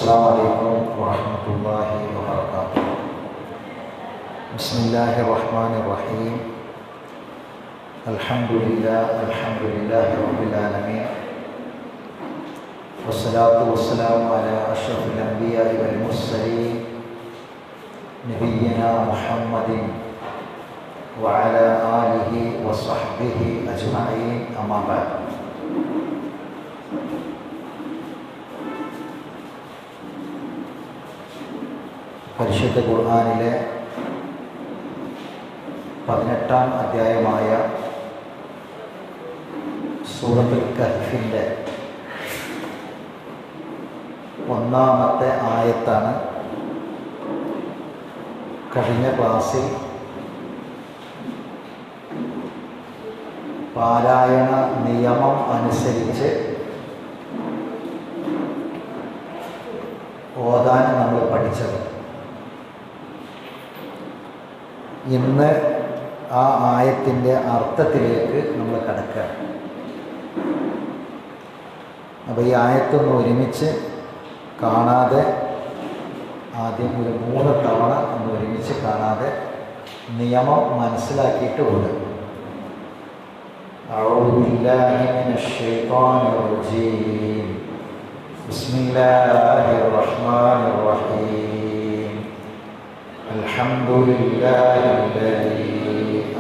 Assalamualaikum warahmatullahi wabarakatuh. Bismillahirrahmanirrahim. Alhamdulillahi rabbil alamin. Wassalatu wassalamu ala asyrafil anbiya'i wal mursalin nabiyyina Muhammadin wa ala alihi wa sahbihi ajma'in, amma ba'd. പരിശുദ്ധ ഖുർആനിലെ 18-ാം അധ്യായമായ സൂറത്തുൽ കഹ്ഫിൻ്റെ 1-ാമത്തെ ആയത്താണ് കഴിഞ്ഞ ക്ലാസ്സിൽ പാരായണ നിയമം അനുസരിച്ച് ഓതാൻ നമ്മൾ പഠിച്ചത്. ഇന്ന് ആ ആയത്തിൻ്റെ അർത്ഥത്തിലേക്ക് നമ്മൾ കടക്കുകയാണ്. അപ്പോൾ ഈ ആയത്തൊന്ന് ഒരുമിച്ച് കാണാതെ, ആദ്യം ഒരു 3 തവണ ഒന്ന് ഒരുമിച്ച് കാണാതെ നിയമം മനസ്സിലാക്കിയിട്ട് ഓടുക. അഊദു ബില്ലാഹി മിനശ് ശൈത്വാനിർ റജീം. ബിസ്മില്ലാഹിർ റഹ്മാനിർ റഹീം. അൽഹംദുലില്ലാഹില്ലദീ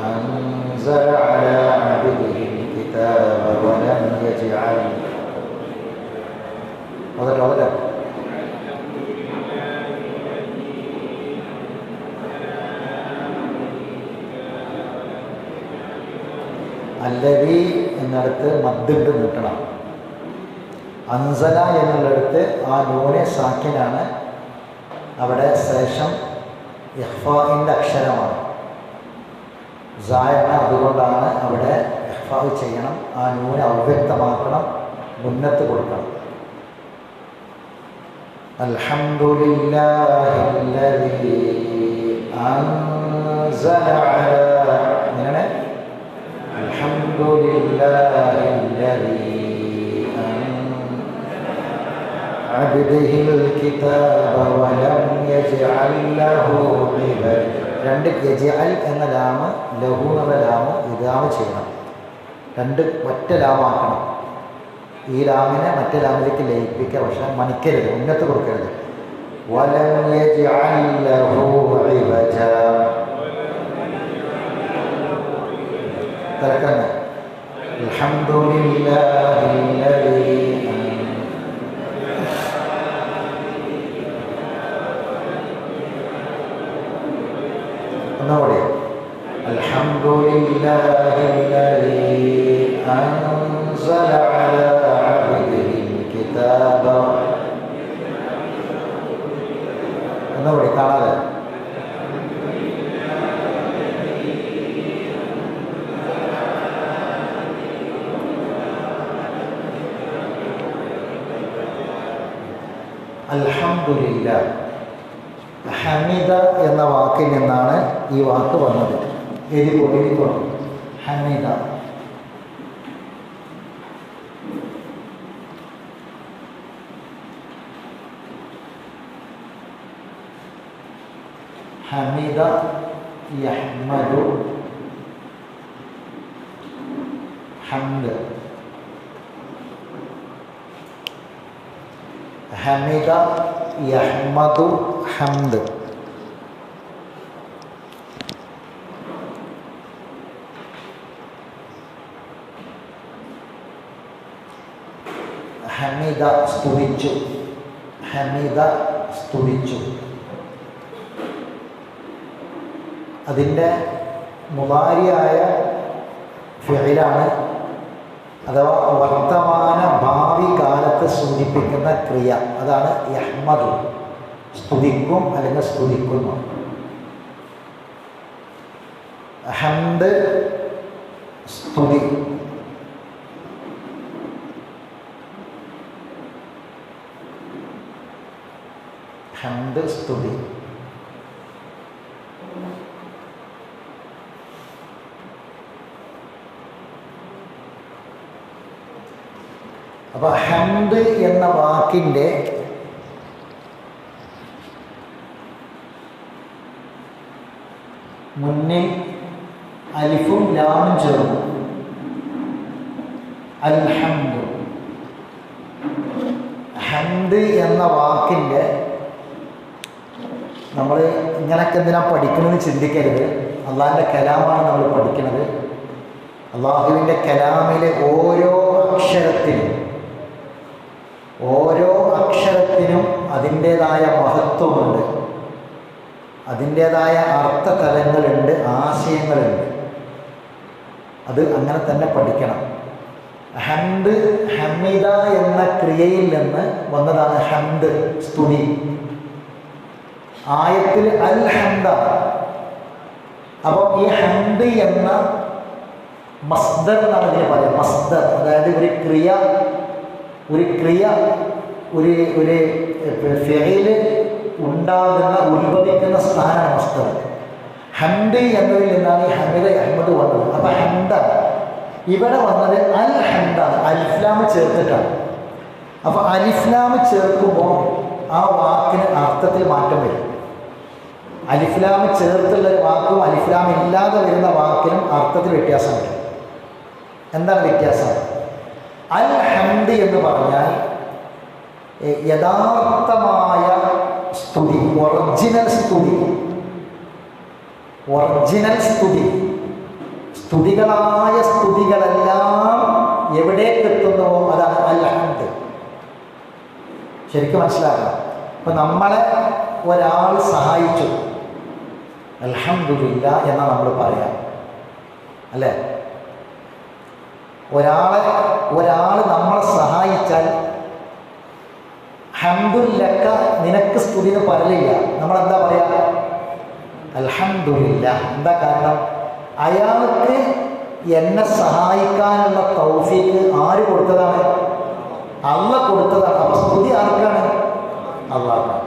അൻസല അലാ അബ്ദിഹിൽ കിതാബ വലം യജ്അൽ അല്ലദീ എന്നിടത്ത് മദ്ദിട്ട് നീട്ടണം. അൻസല എന്നുള്ളിടത്ത് ആ നൂനെ സാക്കിനാണ്. അവിടെ ശേഷം ഇഖ്ഫാഇൻ്റെ അക്ഷരമാണ്. സായാണ്, അതുകൊണ്ടാണ് അവിടെ ഇഖ്ഫാ ചെയ്യണം. ആ നൂനെ അവ്യക്തമാക്കണം, മുന്നത്ത് കൊടുക്കണം. അൽഹംദുലില്ലാഹില്ലദീ അൻസല അലാ, ഇങ്ങനെ അൽഹംദുലില്ലാഹില്ലദീ അബ്ദിഹിൽ കിതാബ വലം യജ്അൽ ലഹു ഇവജ. 2 യജ്അൽ എന്ന ലാമ്, ലഹു എന്ന ലാമ് ഇദാമ ചെയ്യണം. 2 ഒറ്റ ലാമാക്കണം. ഈ ലാമിനെ മറ്റേ ലാമിലേക്ക് ലയിപ്പിക്കുക, പക്ഷെ മണിക്കരുത്, ഉന്നത്ത് കൊടുക്കരുത്. വലം യജ്അൽ ലഹു ഇവജ. തരക്കന്നെ അൽഹംദുലില്ലാഹില്ലദീ. ഒന്നുകൂടെ അൽഹംദുലില്ലാഹില്ലദീ അൻസല അലാ അബ്ദിഹിൽ കിതാബ. ഒന്നുകൂടെ കാണാതെ അൽഹംദുലില്ലാഹ്. ഹമിദ എന്ന വാക്കിൽ നിന്നാണ് ഈ വാക്ക് വന്നത്. എഴുതിക്കോളും. ഹമിദ. ഹമിദ യഹ്മദു. ഹംദ്. ഹമിദ യഹ്മദു ഹംദ്. ഹമിദ സ്തുതിച്ചു. ഹമിദ സ്തുതിച്ചു. അതിൻ്റെ മുളാരിയായ ഫിഇലാണ്, അഥവാ വർത്തമാന ഭാവി കാലത്ത് സൂചിപ്പിക്കുന്ന ക്രിയ. അതാണ് യഹ്മദു. സ്തുതിക്കും അല്ലെങ്കിൽ സ്തുതിക്കുന്നു. ഹംദ് സ്തുതി. ഹംദ് സ്തുതി. അപ്പോൾ ഹംദ് എന്ന വാക്കിൻ്റെ മുന്നിൽ അലിഫും ലാമും ചേർന്നു. അൽഹംദു. ഹംദ് എന്ന വാക്കിൻ്റെ നമ്മൾ ഇങ്ങനൊക്കെ എന്തിനാ പഠിക്കണമെന്ന് ചിന്തിക്കരുത്. അള്ളാഹിൻ്റെ കലാമാണ് നമ്മൾ പഠിക്കുന്നത്. അള്ളാഹുവിൻ്റെ കലാമിലെ ഓരോ അക്ഷരത്തിനും അതിൻ്റേതായ മഹത്വമുണ്ട്, അതിൻ്റേതായ അർത്ഥതലങ്ങളുണ്ട്, ആശയങ്ങളുണ്ട്. അത് അങ്ങനെ തന്നെ പഠിക്കണം. ഹംദ്, ഹമിദ എന്ന ക്രിയയിൽ നിന്ന് വന്നതാണ് ഹംദ്, സ്തുതി. ആയത്തിൽ അൽ ഹംദ. അപ്പോൾ ഈ ഹംദ് എന്ന മസ്ദർ എന്നാണ് ഇതിന് പറയുക. മസ്ദർ അതായത് ഒരു ക്രിയ ഒരു ഫിഅല് ഉണ്ടാകുന്ന ഉത്ഭവിക്കുന്ന സ്ഥാനമാണ് മസ്ദർ. ഹംദ് എന്നതിൽ നിന്നാണ് ഈ ഹമിദ അഹമ്മദ് വന്നത്. അപ്പം ഹംദ ഇവിടെ വന്നത് അൽ ഹംദാണ്, അലിഫ്ലാമ് ചേർത്തിട്ടാണ്. അപ്പോൾ അലിഫ്ലാമ് ചേർക്കുമ്പോൾ ആ വാക്കിന് അർത്ഥത്തിൽ മാറ്റം വരും. അലിഫ്ലാമ് ചേർത്തുള്ള ഒരു വാക്കും അലിഫ്ലാം ഇല്ലാതെ വരുന്ന വാക്കിനും അർത്ഥത്തിൽ വ്യത്യാസം വരും. എന്താണ് വ്യത്യാസം? അൽ ഹംദ് എന്ന് പറഞ്ഞാൽ യഥാർത്ഥമായ സ്തുതി, ഒറിജിനൽ സ്തുതി. സ്തുതികളായ സ്തുതികളെല്ലാം എവിടേക്ക് എത്തുന്നുവോ അതാണ് അൽ ഹംദ്. ശരിക്കും മനസ്സിലാക്കണം. ഇപ്പം നമ്മളെ ഒരാൾ സഹായിച്ചു, അൽഹംദുലില്ലാ എന്നാണ് നമ്മൾ പറയാം, അല്ലേ? ഒരാൾ നമ്മളെ സഹായിച്ചാൽ ഹംദുല്ലക്ക, നിനക്ക് സ്തുതി എന്ന് പറയില്ല. നമ്മളെന്താ പറയുക? അൽഹംദുലില്ലാ. എന്താ കാരണം? അയാൾക്ക് എന്നെ സഹായിക്കാനുള്ള തൗഫീക്ക് ആര് കൊടുത്തതാണ്? അള്ളാഹ് കൊടുത്തതാണ്. അപ്പോൾ സ്തുതി ആർക്കാണ്? അള്ളാഹ്ക്കാണ്.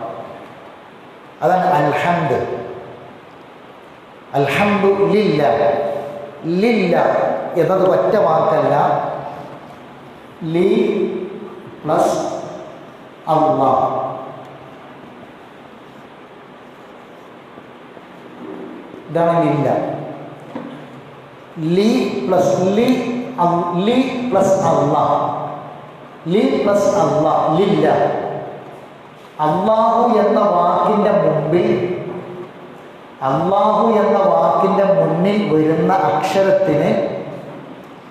അതാണ് അൽഹംദ്. അൽഹംദുലില്ലാ. ലില്ല എന്നത് ഒറ്റ വാക്കല്ല, ലി പ്ലസ് അല്ലാഹ്. ഇതാണ് ലില്ല. ലി പ്ലസ് അല്ലാഹ്. ലി പ്ലസ് അല്ലാഹ്, ലില്ല. അല്ലാഹു എന്ന വാക്കിൻ്റെ മുന്നിൽ വരുന്ന അക്ഷരത്തിന്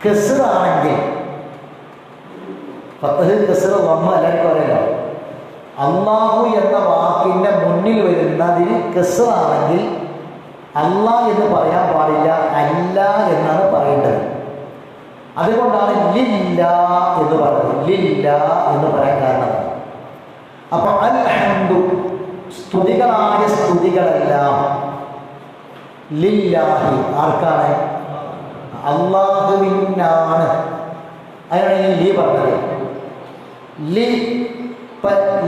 കസ്റാണെങ്കിൽ, ഫത്ഹ് കസ്ർ വമ്മ എല്ലാവർക്കും അറിയില്ല. അല്ലാഹു എന്ന വാക്കിൻ്റെ മുന്നിൽ വരുന്നതിന് കസ്റാണെങ്കിൽ അല്ലാഹ് എന്ന് പറയാൻ പാടില്ല, അല്ല എന്നാണ് പറയേണ്ടത്. അതുകൊണ്ടാണ് ലില്ല എന്ന് പറയുന്നത്. ലില്ല എന്ന് പറയാൻ കാരണം. അപ്പോൾ അൽഹംദു, സ്തുതികളായ സ്തുതികളെല്ലാം ലില്ലാഹി, ആർക്കാണ്? അല്ലാഹുവിനാണ്. അതിനാണ് ഈ ലി പറഞ്ഞത്. ലി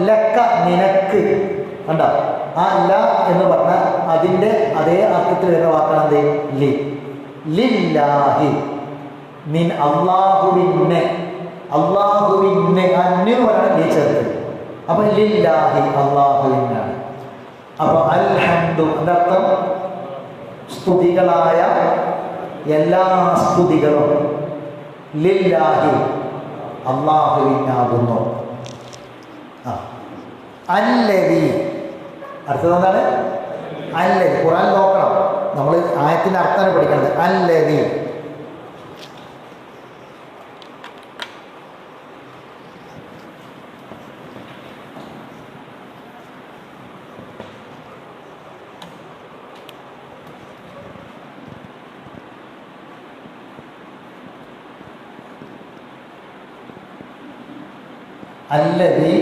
ലക്ക, നിനക്ക്. കണ്ട, ആ ല എന്ന് പറഞ്ഞാൽ അതിൻ്റെ അതേ അർത്ഥത്തിൽ വരുന്ന വാക്കാണ് എന്ത്? ലി. ലില്ലാഹി, നിൻ അള്ളാഹുവിനെ. അന്ന് പറയണം ലി ചേർത്ത്. അപ്പം ലില്ലാഹി, അള്ളാഹുവിനാണ്. അപ്പോൾ അൽഹംദു എന്നർത്ഥം സ്തുതികളായ എല്ലാ സ്തുതികളും ലില്ലാഹി, അള്ളാഹുവിനാകുന്നു. അല്ലദീ, അർത്ഥം എന്താണ്? അല്ലദീ. ഖുർആൻ നോക്കണം, നമ്മൾ ആയത്തിൻ്റെ അർത്ഥമാണ് പഠിക്കുന്നത്. അല്ലദീ. അല്ലദീ,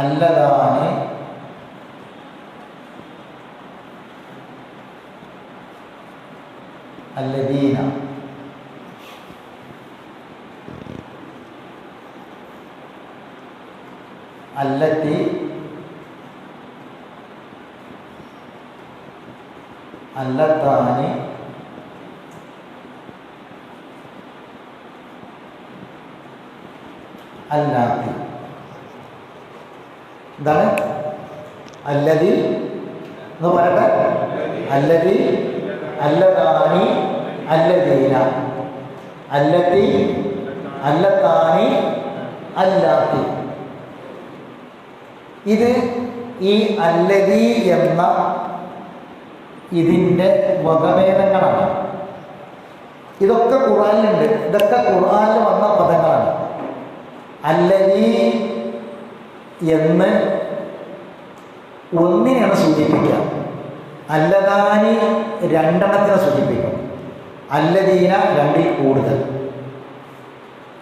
അല്ലദാനി, അല്ലദീന. അല്ലത്തി, അല്ലത്താനി, അല്ലാത്തി. എന്താണ്? അല്ലദി, എന്ന് പറയട്ടെ. അല്ലതി, അല്ലതാനി, അല്ലദീന, അല്ലത്തി, അല്ലത്താനി, അല്ലാത്തി. ഇത് ഈ അല്ലതി എന്ന ഇതിൻ്റെ വകഭേദങ്ങളാണ്. ഇതൊക്കെ ഖുർആനിലുണ്ട്. ഇതൊക്കെ ഖുർആനിൽ വന്ന പദങ്ങളാണ്. അല്ലതി എന്ന് ഒന്നിനെയാണ് സൂചിപ്പിക്കുക. അല്ലതാനി രണ്ടെണ്ണത്തിനെ സൂചിപ്പിക്കും. അല്ലദീന രണ്ടിൽ കൂടുതൽ.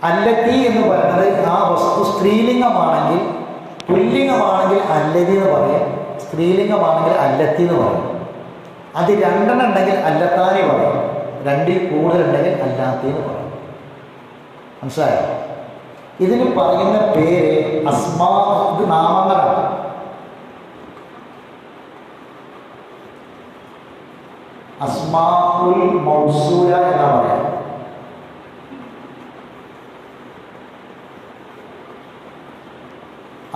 അല്ലത്തി എന്ന് പറയുന്നത് ആ വസ്തു സ്ത്രീലിംഗമാണെങ്കിൽ, പുല്ലിംഗമാണെങ്കിൽ അല്ലതി എന്ന് പറയും, സ്ത്രീലിംഗമാണെങ്കിൽ അല്ലത്തി എന്ന് പറയും. അത് രണ്ടെണ്ണം ഉണ്ടെങ്കിൽ അല്ലത്താനി പറയും, രണ്ടിൽ കൂടുതലുണ്ടെങ്കിൽ അല്ലാത്തി എന്ന് പറയും. മനസ്സിലായോ? ഇതിന് പറയുന്ന പേര് അസ്മാ, ഇത് നാമങ്ങളാണ്. അസ്മാഉൽ മൗസൂല എന്നാ പറയാം.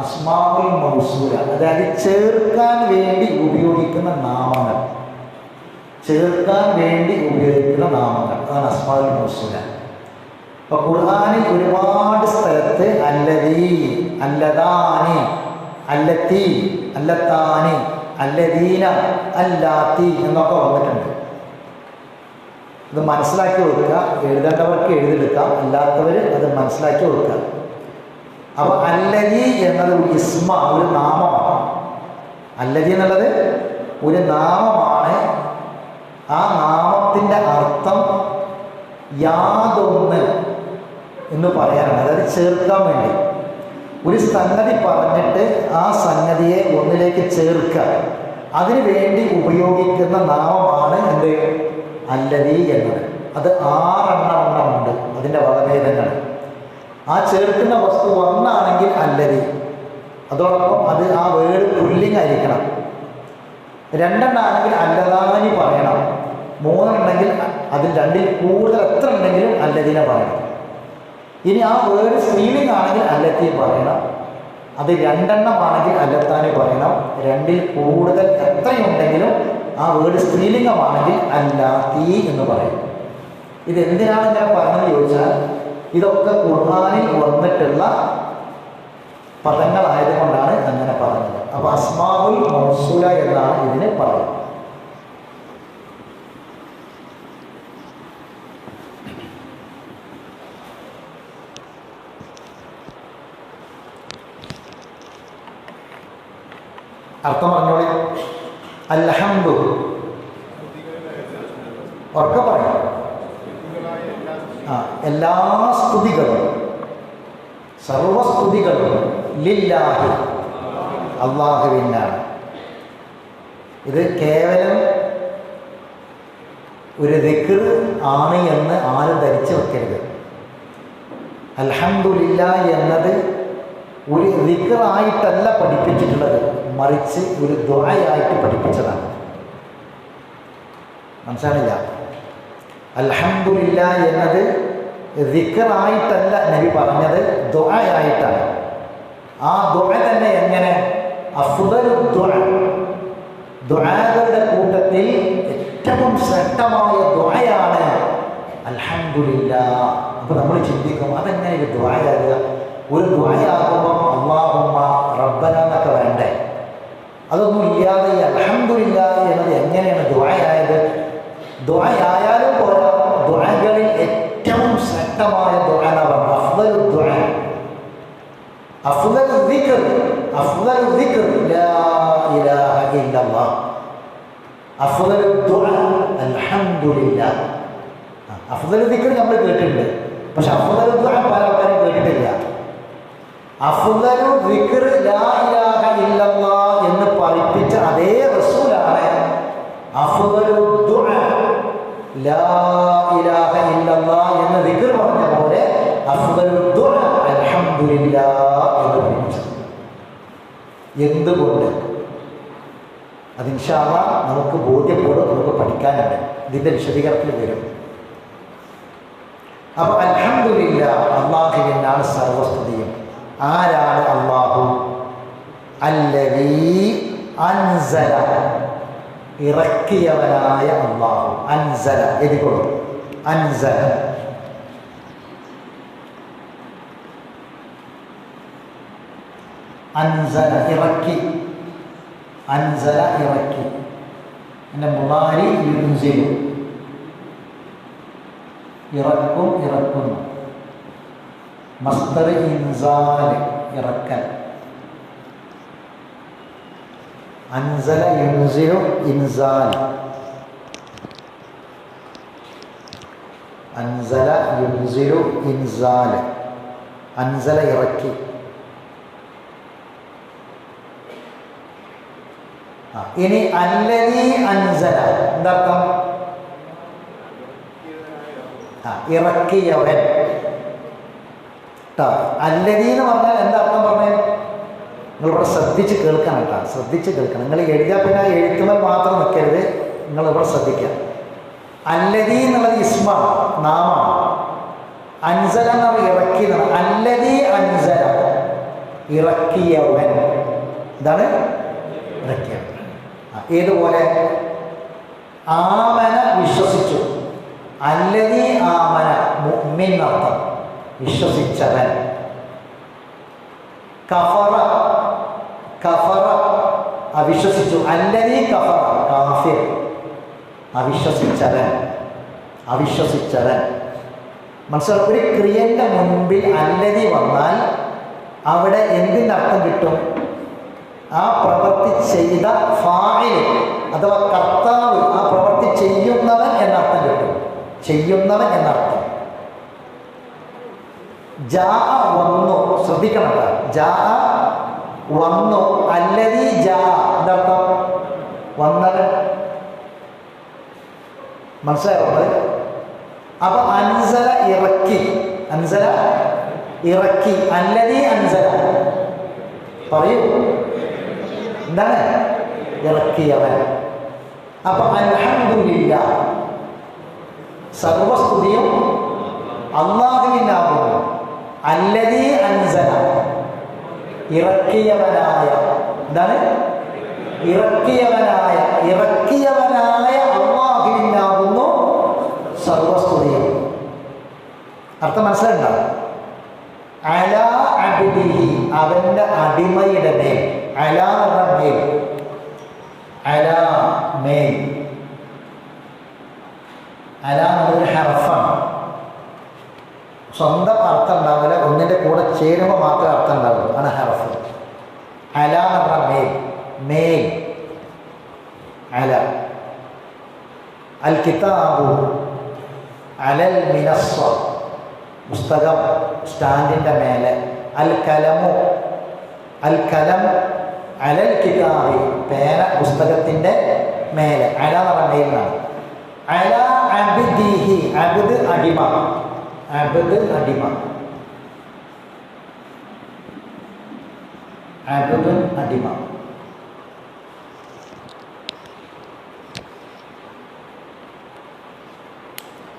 അസ്മാഉൽ മൗസൂല അതായത് ചേർക്കാൻ വേണ്ടി ഉപയോഗിക്കുന്ന നാമങ്ങൾ, ചേർക്കാൻ വേണ്ടി ഉപയോഗിക്കുന്ന നാമങ്ങൾ, അതാണ് അസ്മാഉൽ മൗസൂല. അപ്പൊ ഖുർആനിൽ ഒരുപാട് സ്ഥലത്ത് അല്ലദീ, അല്ലദാനി, അല്ലത്തി, അല്ലത്താനി, അല്ലദീന, അല്ലാത്തി എന്നൊക്കെ വന്നിട്ടുണ്ട്. ഇത് മനസ്സിലാക്കി കൊടുക്കുക. എഴുതേണ്ടവർക്ക് എഴുതിയെടുക്കാം, അല്ലാത്തവർ അത് മനസ്സിലാക്കി കൊടുക്കുക. അപ്പോൾ അല്ലദീ എന്നത് ഒരു ഇസ്മ, ഒരു നാമമാണ്. അല്ലദീ എന്നുള്ളത് ഒരു നാമമാണ്. ആ നാമത്തിൻ്റെ അർത്ഥം യാതൊന്ന് എന്ന് പറയാനാണ്. അതായത് ചേർക്കാൻ വേണ്ടി ഒരു സംഗതി പറഞ്ഞിട്ട് ആ സംഗതിയെ ഒന്നിലേക്ക് ചേർക്കുക, അതിനു വേണ്ടി ഉപയോഗിക്കുന്ന നാമമാണ് എന്ത്? അല്ലദീ എന്നത്. അത് 6 എണ്ണമുണ്ട് അതിൻ്റെ വകഭേദങ്ങൾ. ആ ചേർക്കുന്ന വസ്തു ഒന്നാണെങ്കിൽ അല്ലദീ, അതോടൊപ്പം അത് ആ വേർഡ് പുല്ലിംഗായിരിക്കണം. 2 എണ്ണമാണെങ്കിൽ അല്ലദാനി പറയണം. 3 എണ്ണമെങ്കിൽ അതിൽ 2ൽ കൂടുതൽ എത്ര ഉണ്ടെങ്കിലും അല്ലദീനെ പറയണം. ഇനി ആ വേർഡ് സ്ത്രീലിംഗ് ആണെങ്കിൽ അല്ലത്തി പറയണം. അത് 2 എണ്ണമാണെങ്കിൽ അല്ലത്താനി പറയണം. 2ൽ കൂടുതൽ എത്രയുണ്ടെങ്കിലും ആ വേർഡ് സ്ത്രീലിംഗമാണെങ്കിൽ അല്ലാത്തി എന്ന് പറയും. ഇതെന്തിനാണ് ഞാൻ പറഞ്ഞതെന്ന് ചോദിച്ചാൽ, ഇതൊക്കെ ഖുർആനിൽ വന്നിട്ടുള്ള പദങ്ങളായതുകൊണ്ടാണ് അങ്ങനെ പറഞ്ഞത്. അപ്പോൾ അസ്മാഉൽ മൗസൂല എന്നാണ് ഇതിന് പറയുന്നത്. അർത്ഥം പറഞ്ഞോളി. അൽഹംദു, ഉറക്കെ പറയാം. എല്ലാ സ്തുതികളും, സർവസ്തുതികളും ലില്ലാഹി, അല്ലാഹുവിനാണ്. ഇത് കേവലം ഒരു ദിക്ർ ആണ് എന്ന് ആരും ധരിച്ചു വെക്കരുത്. അൽഹംദുലില്ലാഹ് എന്നത് ഒരു ദിക്റായിട്ടല്ല പഠിപ്പിച്ചിട്ടുള്ളത്, മറിച്ച് ഒരു ദുആയായിട്ട് പഠിപ്പിച്ചതാണ്. മനസ്സിലായില്ല? അൽഹംദുലില്ലാഹ് എന്നത് ദിക്റായിട്ടല്ല നബി പറഞ്ഞത്, ദുആയായിട്ടാണ്. ആ ദുആ തന്നെ എങ്ങനെ? അഫ്ദലു ദുആ, ദുആകളുടെ കൂട്ടത്തിൽ ഏറ്റവും ശ്രേഷ്ഠമായ ദുആയാണ് അൽഹംദുലില്ലാഹ്. അപ്പോൾ നമ്മൾ ചിന്തിക്കും, അതെങ്ങനെ ഒരു ദുആയാകുക? ഒരു ദുആയാകുമ്പോൾ അല്ലാഹുമ്മ റബ്ബന എന്നൊക്കെ വേണ്ടേ? അതൊന്നും ഇല്ലാതെ ഈ അൽഹംദുലില്ലാഹ് എന്നത് എങ്ങനെയാണ് ദുആയായത്? ദുആയായാലും പോരാ, ദുആകളിൽ ഏറ്റവും ശ്രേഷ്ഠമായ ദുആ എന്ന് പറഞ്ഞാൽ അഫ്ദലു ദുആ, അഫ്ദലു ദിക്ർ, അഫ്ദലു ദിക്ർ ലാ ഇലാഹ ഇല്ലല്ലാഹ്, അഫ്ദലു ദുആ അൽഹംദുലില്ലാഹ്. അഫ്ദലു ദിക്ർ നമ്മൾ കേട്ടിട്ടുണ്ട്, പക്ഷെ അഫ്ദലു ദുആ പല ആൾക്കാരും കേട്ടിട്ടില്ല. അഫ്ദലു ദിക്ർ ലാ ഇലാഹ ഇല്ലല്ലാഹ് എന്ന് പഠിപ്പിച്ച അതേ റസൂലാണ് അഫ്ദലു ദുആ ലാ ഇലാഹ ഇല്ലല്ലാഹ് എന്ന് ദിക്ർ പറഞ്ഞ പോലെ അഫ്ദലു ദുആ അൽഹംദുലില്ലാഹ് എന്ന് പഠിപ്പിച്ചത്. എന്തുകൊണ്ട്? അത് ഇൻഷാ അല്ലാഹ് നമുക്ക് ബോധ്യപ്പെടും, നമുക്ക് പഠിക്കാനുണ്ട്. ഇതിൻ്റെ വിശദീകരണത്തിൽ വരും. അപ്പോൾ അൽഹംദുലില്ലാഹ്, അല്ലാഹുവിനാണ് സർവസ്തുതിയും. ആരാണ് അല്ലാഹു? അല്ലദീ അൻസല ഇറക്കിയവനായ അല്ലാഹു. അൻസല എഴുതിക്കൊള്ളു. അൻസല അൻസല ഇറക്കി. അൻസല ഇറക്കി. എൻ്റെ മുളാരി യുൻസിലു ഇറക്കും ഇറക്കുന്നു. മസ്ദർ ഇൻസാൽ ഇറക്കൽ. അൻസല യുൻസിലു ഇൻസാൽ. അൻസല യുൻസിലു ഇൻസാൽ. അൻസല ഇറക്കി. ഇനി അല്ലദീ അൻസല എന്താർത്ഥം? ഇറക്കിയവൻ. അല്ലദീ എന്ന് പറഞ്ഞാൽ എന്താ അർത്ഥം പറഞ്ഞേ? നിങ്ങളിവിടെ ശ്രദ്ധിച്ച് കേൾക്കണം കേട്ടോ, ശ്രദ്ധിച്ച് കേൾക്കണം. നിങ്ങൾ എഴുതിയാൽ പിന്നെ എഴുത്തുമ്പോൾ മാത്രം നിൽക്കരുത്, നിങ്ങളിവിടെ ശ്രദ്ധിക്കുക. അല്ലദീ എന്നുള്ളത് ഇസ്മാണ്, നാമാണ്. അൻസല എന്നുള്ള ഇറക്കിയതാണ്. അല്ലദീ അൻസല ഇറക്കിയവൻ. ഇതാണ് ഇറക്കിയവൻ. ഏതുപോലെ? ആമന വിശ്വസിച്ചു. അല്ലദീ ആമന മുഅ്മിൻ അർത്ഥം വിശ്വസിച്ചവൻ. കഫറ കഫറ അവിശ്വസിച്ചു. അല്ലദീ കഫറ കാഫിർ അവിശ്വസിച്ചവൻ. അവിശ്വസിച്ചവൻ മനസ്സിലാക്കും. ഒരു ക്രിയൻ്റെ മുൻപിൽ അല്ലദീ വന്നാൽ അവിടെ എന്തിനർത്ഥം കിട്ടും? ആ പ്രവൃത്തി ചെയ്ത ഫാഇൽ അഥവാ കർത്താവ്, ആ പ്രവൃത്തി ചെയ്യുന്നവൻ എന്നർത്ഥം കിട്ടും. ചെയ്യുന്നവൻ എന്നർത്ഥം. ജാ വന്നു. ശ്രദ്ധിക്കണം കേട്ടോ. ജാ വന്നു. അല്ലദീ ജാ എന്നർത്ഥം വന്നവൻ. മനസ്സിലായത്? അപ്പൊ അൻസല ഇറക്കി. അൻസല ഇറക്കി. അല്ലദീ അൻസല പറയൂ എന്താണ്? ഇറക്കിയവൻ. അപ്പൊ അൽഹംദുലില്ലാഹ് സർവസ്തുതിയും അല്ലാഹുവിനാകുന്നു. അല്ലദീ അൻസല ഇറക്കിയവനായ. എന്താണ്? ഇറക്കിയവനായ. ഇറക്കിയവനായ അല്ലാഹുവിനാകുന്നു സർവസ്തുതിയും. അർത്ഥം മനസ്സിലുണ്ടോ? അലാ അബ്ദിഹി അവന്റെ അടിമയുടെ മേൽ. അലാ എന്ന മേൽ. അലാ മേൽ. അലാ എന്നൊരു ഹർഫാണ്. സ്വന്തം അർത്ഥം ഉണ്ടാവില്ല, ഒന്നിൻ്റെ കൂടെ ചേരുമ്പോൾ മാത്രമേ അർത്ഥം ഉണ്ടാവുള്ളൂ. ആണ് ഹർഫ്. അലാ എന്ന മേൽ. മേൽ. അല. അൽ കിതാബു അലൽ മിനസ്സ പുസ്തകം സ്റ്റാൻഡിൻ്റെ മേലെ. അൽ കലമു അൽ കലം അലൽ കിതാബി പേന പുസ്തകത്തിൻ്റെ മേലെ. അല എന്ന് പറഞ്ഞ മേലിനാണ്. അല അബ്ദിഹി അബ്ദ് അടിമ. അബ്ദ് അടിമ. അബ്ദ് അടിമ.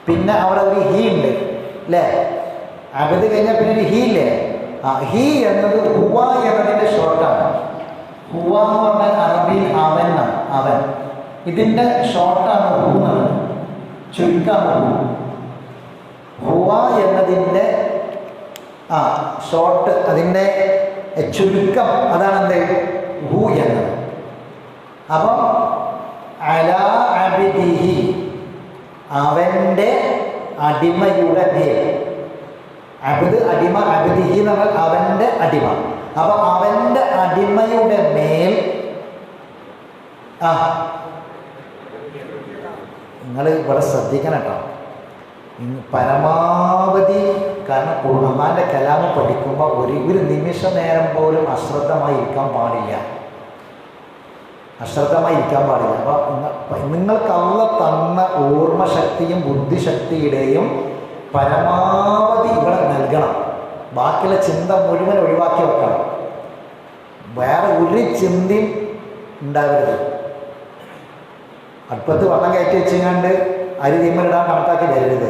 പിന്നെ അവിടെ ഒരു ഹീ ഉണ്ട് അല്ലേ? അബദ് കഴിഞ്ഞാൽ പിന്നെ ഒരു ഹീ ഇല്ലേ? ഹീ എന്നത് ഹുവ എന്നതിൻ്റെ ഷോർട്ടാണ്. ഹുവ എന്ന് പറഞ്ഞാൽ അറബിയിൽ അവൻ ആണ്. അവൻ. ഇതിൻ്റെ ഷോർട്ടാണ് ഹു എന്നത്, ചുരുക്കമാണ് ഹു. ഹുവ എന്നതിൻ്റെ ഷോർട്ട്, അതിൻ്റെ ചുരുക്കം അതാണ് എന്ത്? ഹു എന്നത്. അപ്പം അലാ അബ്ദിഹി അവൻ്റെ അടിമയുടെ മേൽ. അബ്ദ് അടിമ. അബ്ദിഹി എന്ന് പറഞ്ഞാൽ അവൻ്റെ അടിമ. അപ്പൊ അവൻ്റെ അടിമയുടെ മേൽ. നിങ്ങൾ ഇവിടെ ശ്രദ്ധിക്കണം കേട്ടോ, പരമാവധി. കാരണം ഖുർആന്റെ കലാമ് പഠിക്കുമ്പോൾ ഒരു നിമിഷ നേരം പോലും അശ്രദ്ധമായി ഇരിക്കാൻ പാടില്ല. അശ്രദ്ധമായി ഇരിക്കാൻ പാടില്ല. അപ്പോൾ നിങ്ങൾക്ക് അള്ളാഹ് തന്ന ഓർമ്മശക്തിയും ബുദ്ധിശക്തിയുടെയും പരമാവധി ഇവിടെ നൽകണം. ബാക്കിയുള്ള ചിന്ത മുഴുവൻ ഒഴിവാക്കി വെക്കണം. വേറെ ഒരു ചിന്തയും ഉണ്ടാവരുത്. അടുപ്പത്ത് വെള്ളം കയറ്റി വെച്ചുകൊണ്ട് അരി തീമ്മലിടാൻ കണക്കാക്കി വരരുത്.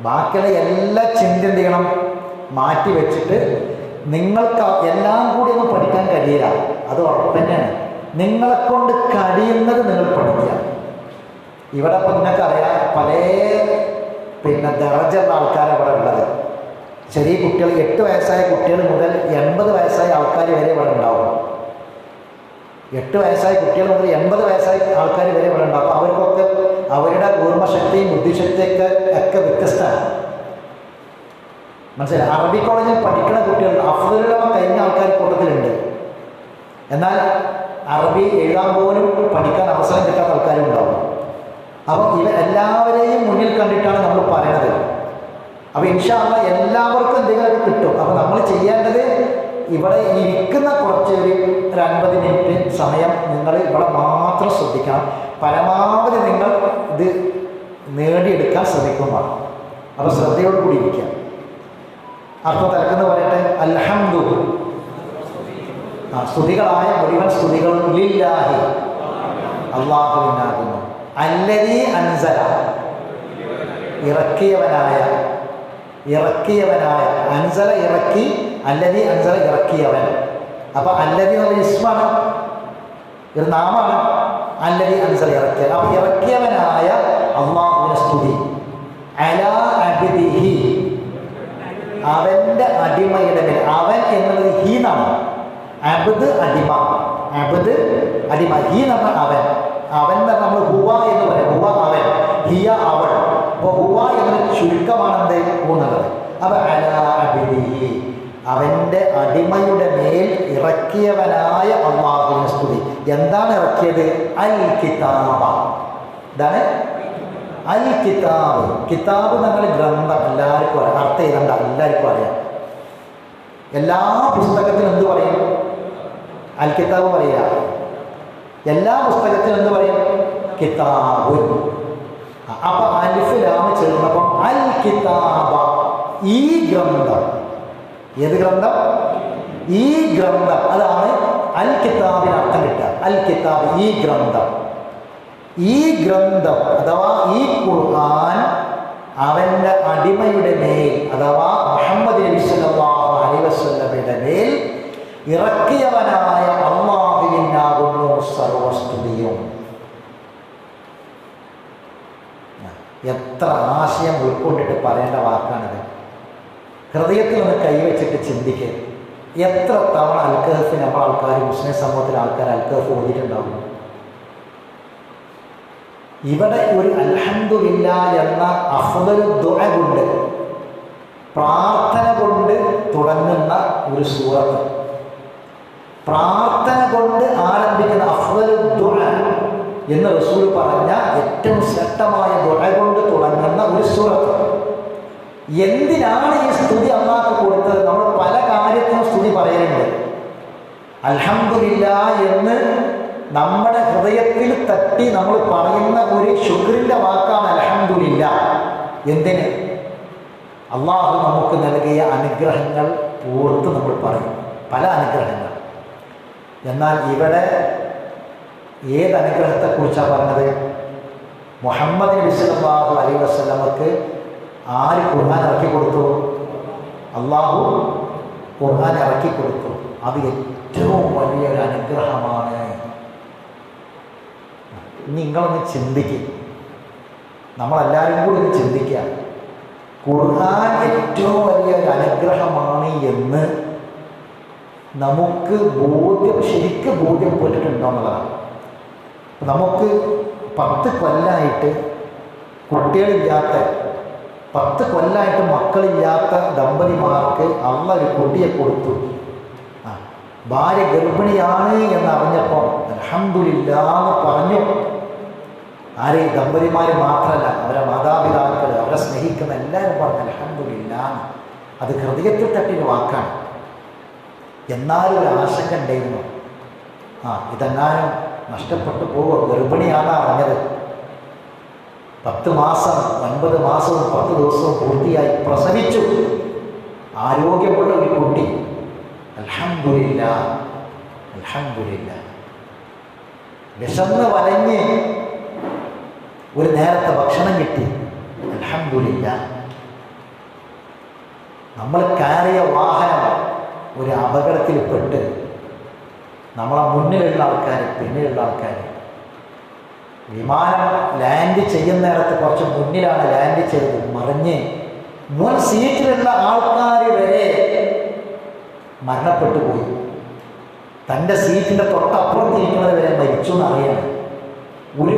ബാക്കിയുള്ള എല്ലാ ചിന്ത എന്ത് ചെയ്യണം? മാറ്റി വെച്ചിട്ട് നിങ്ങൾക്ക് എല്ലാം കൂടി ഒന്നും പഠിക്കാൻ കഴിയില്ല, അത് ഉറപ്പ് തന്നെയാണ്. നിങ്ങളെക്കൊണ്ട് കഴിയുന്നത് നിങ്ങൾ പഠിക്കുക. ഇവിടെ ഇപ്പം നിങ്ങൾക്കറിയാം പല ദറജയുള്ള ആൾക്കാരാണ് ഇവിടെ ഉള്ളത്. ചെറിയ കുട്ടികൾ 8 വയസ്സായ കുട്ടികൾ മുതൽ 80 വയസ്സായ ആൾക്കാർ വരെ ഇവിടെ ഉണ്ടാവും. 8 വയസ്സായ കുട്ടികൾ മുതൽ 80 വയസ്സായ ആൾക്കാർ വരെ ഇവിടെ ഉണ്ടാവും. അപ്പോൾ അവർക്കൊക്കെ അവരുടെ ഓർമ്മശക്തിയും ബുദ്ധിശക്തിയൊക്കെ വ്യത്യസ്തമാണ്. മനസ്സിലായി? അറബി കോളേജിൽ പഠിക്കുന്ന കുട്ടികൾ അഫ്ദലുലമ കഴിഞ്ഞ ആൾക്കാർ കൂട്ടത്തിലുണ്ട്. എന്നാൽ അറബി എഴുതാൻ പോലും പഠിക്കാൻ അവസരം കിട്ടാത്ത ആൾക്കാരും ഉണ്ടാവും. അപ്പം എല്ലാവരെയും മുന്നിൽ കണ്ടിട്ടാണ് നമ്മൾ പറയണത്. അപ്പോൾ ഇൻഷാ അല്ലാഹ് എല്ലാവർക്കും എന്തെങ്കിലുമൊക്കെ കിട്ടും. അപ്പോൾ നമ്മൾ ചെയ്യേണ്ടത് ഇവിടെ ഇരിക്കുന്ന കുറച്ച് ഒരു 50 മിനിറ്റ് സമയം നിങ്ങൾ ഇവിടെ മാത്രം ശ്രദ്ധിക്കണം. പരമാവധി നിങ്ങൾ ഇത് നേടിയെടുക്കാൻ ശ്രമിക്കുമ്പോൾ അപ്പോൾ ശ്രദ്ധയോടുകൂടി ഇരിക്കുക. അർത്ഥം തിരക്കെന്ന് പറയട്ടെ. അൽഹംദു, സ്തുതികളായ മുഴുവൻ സ്തുതികളും ലില്ലാഹി, അല്ലാഹുവിനാകുന്നു. അല്ലദീ അൻസല, ഇറക്കിയവനായ, അൻസല ഇറക്കി, അല്ലദീ അൻസല ഇറക്കിയവൻ. അപ്പോൾ അല്ലദീ എന്ന ഇസ്മാണ്, ഒരു നാമാണ്. അല്ലദീ അൻസല ഇറക്കിയ, അപ്പോൾ ഇറക്കിയവനായ അല്ലാഹുവിനെ സ്തുതി. അലാ അബ്ദിഹി, അവൻ്റെ അടിമയുടെ മേൽ. അവൻ എന്നുള്ളത് ഹീ എന്നാണ്. അബ്ദ് അടിമ, ഹീ എന്ന് പറഞ്ഞാൽ അവൻ. അവൻ എന്ന് നമ്മൾ ഹുവ എന്ന് പറയും. ഹുവ അവൻ, ഹിയ അവൾ. അപ്പോൾ ഹുവ എന്നൊരു ചുരുക്കമാണെന്ത് എന്നുള്ളത്. അപ്പോൾ അലാ അബ്ദിഹി, അവൻ്റെ അടിമയുടെ മേൽ ഇറക്കിയവനായ അല്ലാഹുവിനെ സ്തുതി. എന്താണ് ഇറക്കിയത്? അൽ കിതാബ. ഇതാണ് അൽ കിതാബ്. കിതാബ് നമ്മൾ ഗ്രന്ഥം, എല്ലാവർക്കും അറിയാം. അർത്ഥം എഴുതണ്ട, എല്ലാവർക്കും അറിയാം. എല്ലാ പുസ്തകത്തിനും എന്ത് പറയും? അൽ കിതാബ് പറയുക. എല്ലാ പുസ്തകത്തിനും എന്ത് പറയും? കിതാബ്. അപ്പൊ അലിഫ് ലാം ചേർന്നപ്പം അൽ കിതാബ, ഈ ഗ്രന്ഥം. ഏത് ഗ്രന്ഥം? ഈ ഗ്രന്ഥം. അതാണ് അൽ കിതാബിന് അർത്ഥം കിട്ടുക. അൽ കിതാബ്, ഈ ഗ്രന്ഥം. ഈ ഗ്രന്ഥം അഥവാ ഈ ഖുർആൻ അവൻ്റെ അടിമയുടെ മേൽ, അഥവാ മുഹമ്മദ് നബി സല്ലല്ലാഹു അലൈഹി വസല്ലമയുടെ മേൽ ഇറക്കിയവനായ അല്ലാഹുവിനാകുന്നു സർവസ്തുതിയും. എത്ര ആശയം ഉൾക്കൊണ്ടിട്ട് പറയേണ്ട വാക്കാണിത്. ഹൃദയത്തിൽ ഒന്ന് കൈവച്ചിട്ട് ചിന്തിക്കുക. എത്ര തവണ അൽക്കഹഫ് നമ്മുടെ ആൾക്കാർ, മുസ്ലിം സമൂഹത്തിലെ ആൾക്കാർ അൽക്കഹഫ് ഓതിയിട്ടുണ്ടാവും. ഇവിടെ ഒരു അൽഹംദുലില്ലാഹ് എന്ന അഫ്ദലു ദുആ കൊണ്ട്, പ്രാർത്ഥന കൊണ്ട് തുടങ്ങുന്ന ഒരു സൂറത്ത്, പ്രാർത്ഥന കൊണ്ട് ആരംഭിക്കുന്ന അഫ്ദലു ദുആ എന്ന് റസൂൽ പറഞ്ഞ ഏറ്റവും ശ്രേഷ്ഠമായ ദുആ കൊണ്ട് തുടങ്ങുന്ന ഒരു സൂറത്ത്. എന്തിനാണ് ഈ സ്തുതി അല്ലാഹു കൊടുത്തത്? നമ്മൾ പല കാര്യത്തിനും സ്തുതി പറയലുണ്ട്. അൽഹംദുലില്ലാഹ് എന്ന് നമ്മുടെ ഹൃദയത്തിൽ തട്ടി നമ്മൾ പറയുന്ന ഒരു ശുക്രിൻ്റെ വാക്കാണ് അൽഹംദുലില്ലാഹ്. എന്തിന്? അള്ളാഹു നമുക്ക് നൽകിയ അനുഗ്രഹങ്ങൾ ഓർത്ത് നമ്മൾ പറയും, പല അനുഗ്രഹങ്ങൾ. എന്നാൽ ഇവിടെ ഏത് അനുഗ്രഹത്തെക്കുറിച്ചാണ് പറഞ്ഞത്? മുഹമ്മദ് നബി സല്ലല്ലാഹു അലൈഹി വസല്ലമക്ക് ആര് ഖുർആൻ ഇറക്കി കൊടുത്തു? അള്ളാഹു ഖുർആൻ ഇറക്കി കൊടുത്തു. അത് ഏറ്റവും വലിയൊരു അനുഗ്രഹമാണ്. നിങ്ങളൊന്ന് ചിന്തിക്കുക, നമ്മളെല്ലാവരും കൂടി ഒന്ന് ചിന്തിക്കുക. ഖുർആൻ ഏറ്റവും വലിയൊരു അനുഗ്രഹമാണ് എന്ന് നമുക്ക് ശരിക്കും ബോധ്യപ്പെട്ടിട്ടുണ്ടോ എന്നുള്ളതാണ്. നമുക്ക് 10 കൊല്ലമായിട്ട് കുട്ടികളില്ലാത്ത, 10 കൊല്ലമായിട്ട് മക്കളില്ലാത്ത ദമ്പതിമാർക്ക് അള്ളാഹ് ഒരു കുട്ടിയെ കൊടുത്തു. ഭാര്യ ഗർഭിണിയാണ് എന്നറിഞ്ഞപ്പോൾ അൽഹംദുലില്ലാഹ് എന്ന് പറഞ്ഞു. ആരെയും ദമ്പതിമാർ മാത്രമല്ല, അവരെ മാതാപിതാക്കൾ, അവരെ സ്നേഹിക്കുന്ന എല്ലാവരും പറഞ്ഞു അൽഹംദുലില്ലാഹ്. അത് ഹൃദയത്തിൽ തട്ടിയ വാക്കാണ്. എന്നാലും ഒരു ആശങ്ക ഉണ്ടായിരുന്നു. ഇതെങ്ങാനും നഷ്ടപ്പെട്ടു പോവുക. ഗർഭിണിയാണ് അറിഞ്ഞത്. 10 മാസം 9 മാസവും 10 ദിവസവും പൂർത്തിയായി പ്രസവിച്ചു. ആരോഗ്യമുള്ള ഒരു കുട്ടി. അൽഹംദുലില്ലാഹ്, അൽഹംദുലില്ലാഹ്. വിശന്ന് വലഞ്ഞ് ഒരു നേരത്തെ ഭക്ഷണം കിട്ടി. അൽഹംദുലില്ലാഹ്. നമ്മൾ കയറിയ വാഹനം ഒരു അപകടത്തിൽപ്പെട്ട് നമ്മളെ മുന്നിലുള്ള ആൾക്കാർ, പിന്നിലുള്ള ആൾക്കാർ. വിമാനം ലാൻഡ് ചെയ്യുന്ന നേരത്ത് കുറച്ച് മുന്നിലാണ് ലാൻഡ് ചെയ്തത്, മറിഞ്ഞ് മുൻ സീറ്റിലുള്ള ആൾക്കാർ വരെ മരണപ്പെട്ടു പോയി. തൻ്റെ സീറ്റിൻ്റെ തൊട്ടപ്പുറത്തിരിക്കുന്നത് വരെ മരിച്ചു എന്നറിയണം. ഒരു